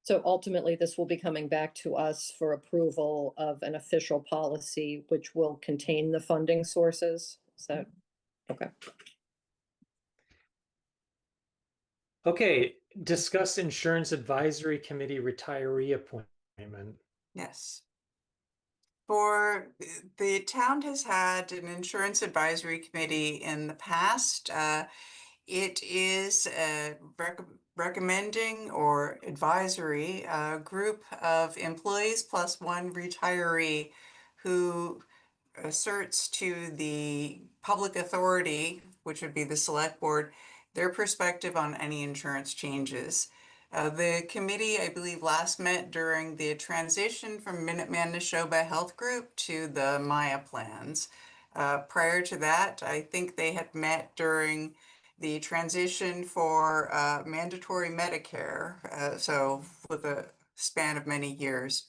So ultimately, this will be coming back to us for approval of an official policy, which will contain the funding sources. Is that, okay? Okay, discuss insurance advisory committee retiree appointment. Yes. For the town has had an insurance advisory committee in the past. It is a recommending or advisory group of employees plus one retiree who asserts to the public authority, which would be the select board, their perspective on any insurance changes. The committee, I believe, last met during the transition from Minuteman Neshoba Health Group to the Maya plans. Prior to that, I think they had met during the transition for mandatory Medicare, so with a span of many years.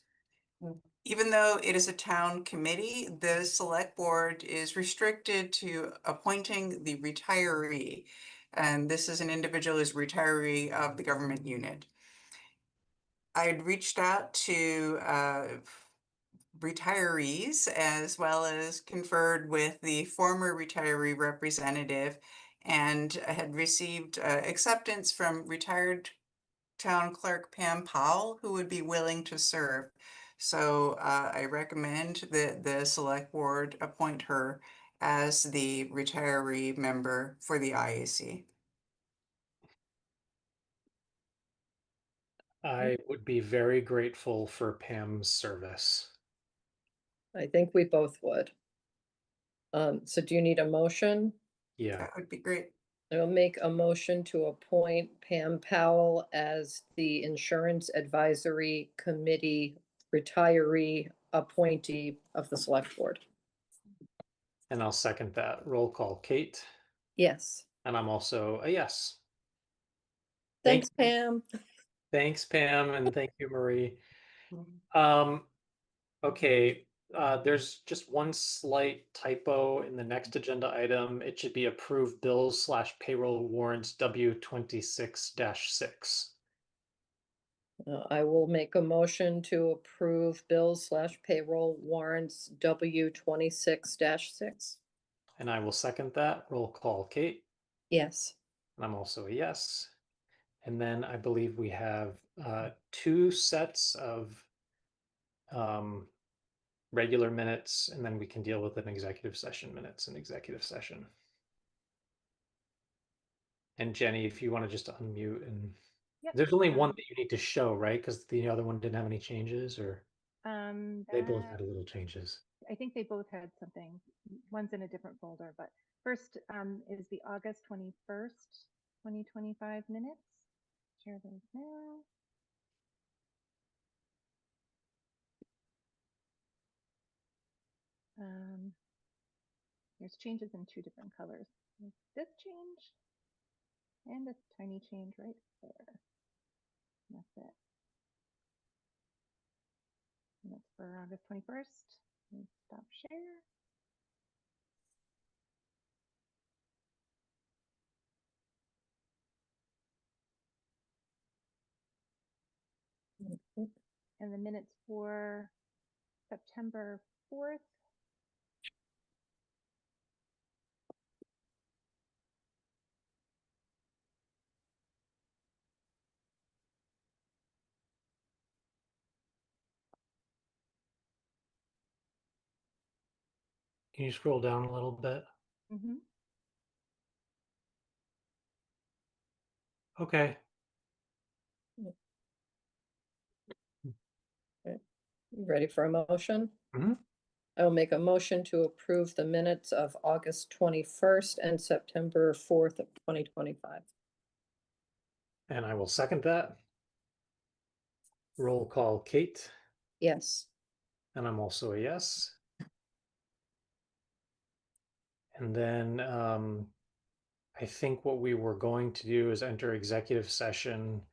Even though it is a town committee, the select board is restricted to appointing the retiree. And this is an individual who's retiree of the government unit. I had reached out to retirees as well as conferred with the former retiree representative and had received acceptance from retired Town Clerk Pam Powell, who would be willing to serve. So I recommend that the select board appoint her as the retiree member for the IAC. I would be very grateful for Pam's service. I think we both would. So do you need a motion? Yeah, That would be great. I'll make a motion to appoint Pam Powell as the Insurance Advisory Committee retiree appointee of the Select Board. and I'll second that. Roll call, Kate, Yes. and I'm also a yes. Thanks, Pam. Thanks, Pam, and thank you, Marie. Okay, there's just one slight typo in the next agenda item. It should be approved bills / payroll warrants W26-6. I will make a motion to approve bills / payroll warrants W26-6. And I will second that. Roll call, Kate, Yes. and I'm also a yes. And then I believe we have two sets of regular minutes, and then we can deal with an executive session minutes in executive session. And Jenny, if you want to just unmute, and Yep. there's only one that you need to show, right? Because the other one didn't have any changes, or they both had little changes. I think they both had something. One's in a different folder, but first is the August 21st, 2025 minutes. Share those now. There's changes in two different colors. There's this change and a tiny change right there. And that's it. And that's for August 21st. And stop share. And the minutes for September 4th. Can you scroll down a little bit? Mm-hmm. Okay. You ready for a motion? Mhm. I will make a motion to approve the minutes of August 21st and September 4th of 2025. And I will second that. Roll call, Kate, Yes. and I'm also a yes. And then I think what we were going to do is enter executive session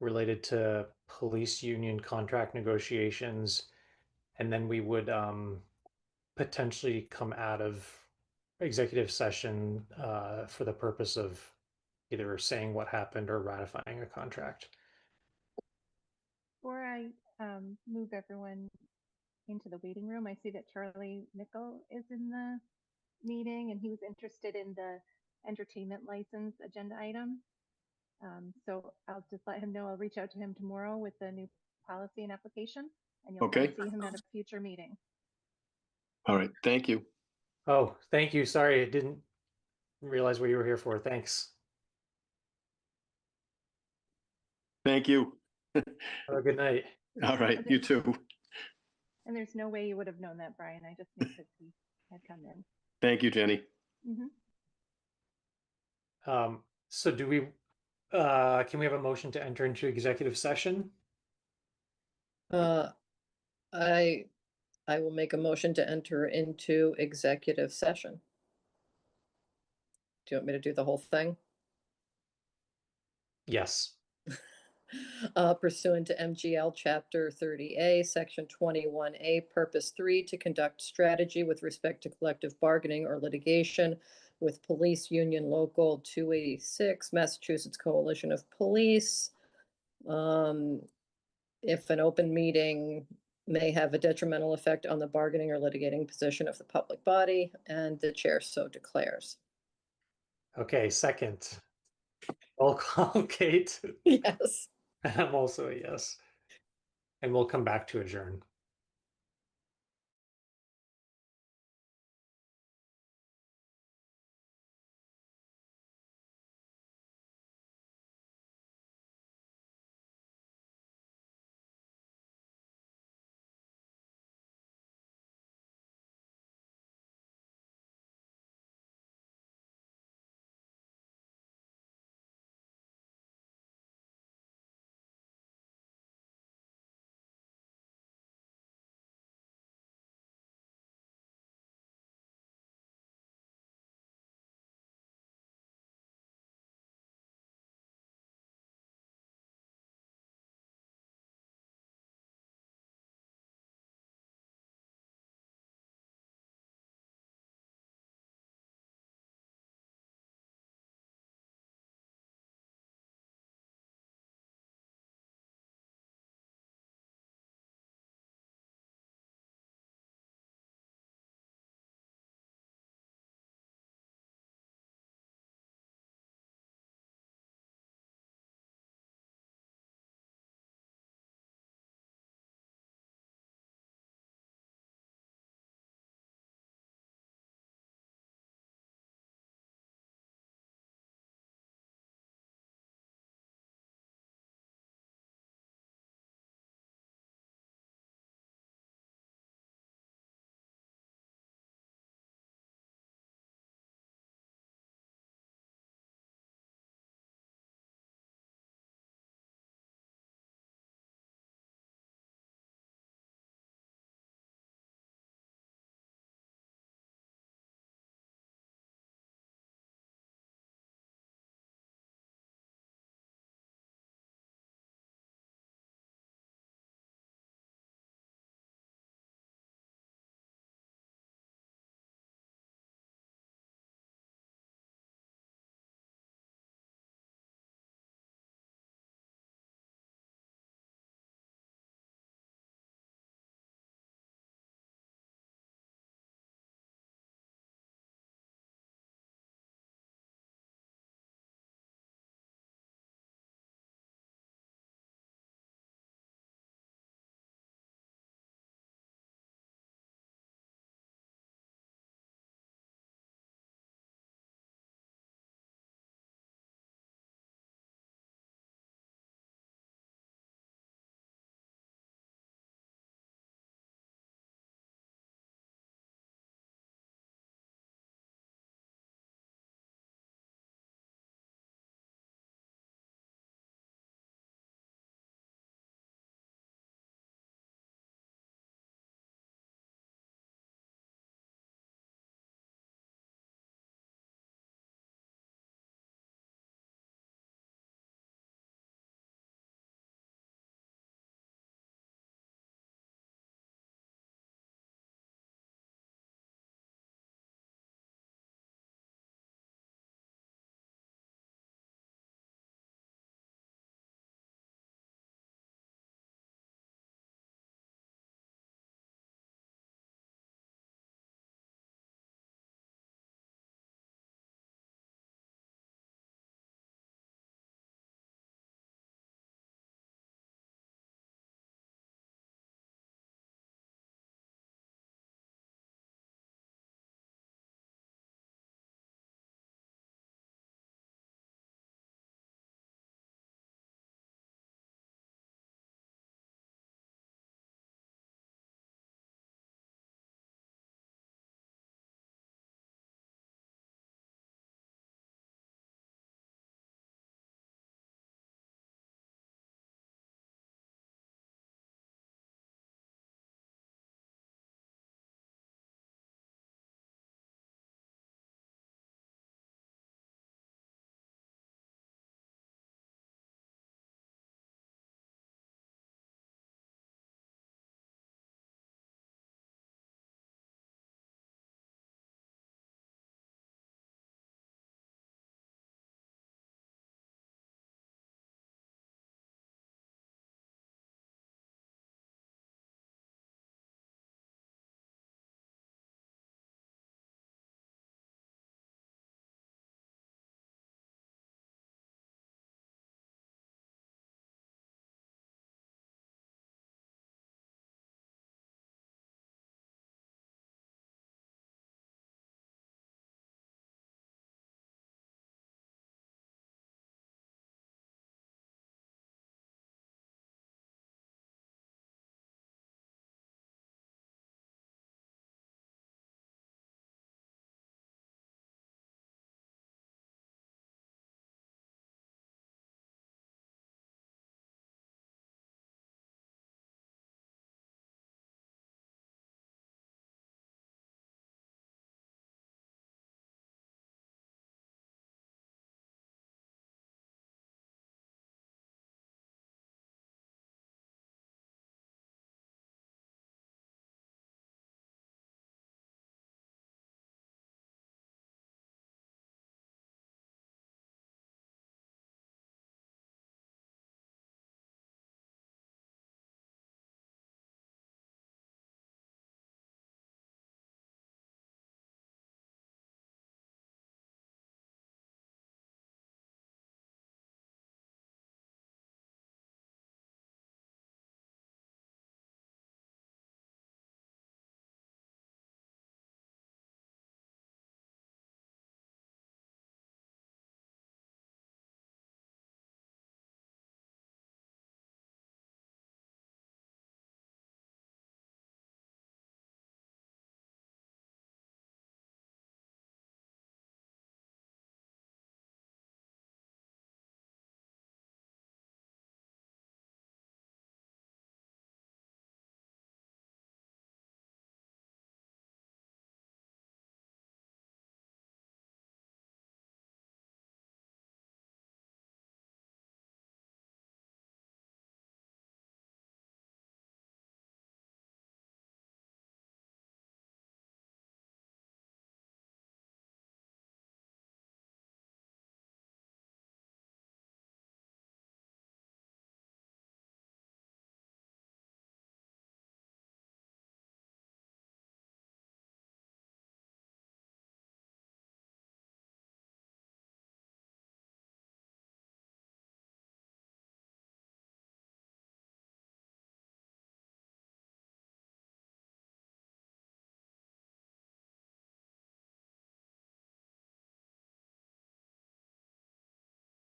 related to police union contract negotiations, and then we would potentially come out of executive session for the purpose of either saying what happened or ratifying a contract. Before I move everyone into the waiting room, I see that Charlie Nickel is in the meeting and he was interested in the entertainment license agenda item. So I'll just let him know. I'll reach out to him tomorrow with the new policy and application, and you'll Okay. see him at a future meeting. All right. Thank you. Oh, thank you. Sorry, I didn't realize what you were here for. Thanks. Thank you. Have a good night. All right. You too. And there's no way you would have known that, Brian. I just knew because he had come in. Thank you, Jenny. Mm-hmm. So do we can we have a motion to enter into executive session? I will make a motion to enter into executive session. Do you want me to do the whole thing? Yes. Pursuant to MGL Chapter 30A, Section 21A, Purpose 3, to conduct strategy with respect to collective bargaining or litigation with Police Union Local 286, Massachusetts Coalition of Police. If an open meeting may have a detrimental effect on the bargaining or litigating position of the public body, and the chair so declares. Okay, second. Roll call, Kate. Yes. I'm also a yes. And we'll come back to adjourn.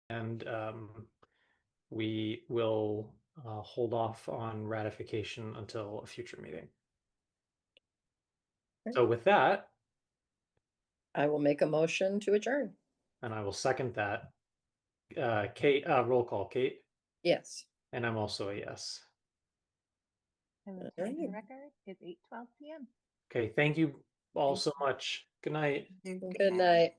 and we will hold off on ratification until a future meeting. So with that, I will make a motion to adjourn. and I will second that. Kate, roll call, Kate, Yes. and I'm also a yes. And the All time for the right. record is 8:12 p.m. Okay, thank you all Thank so much. Good night. you. Good night.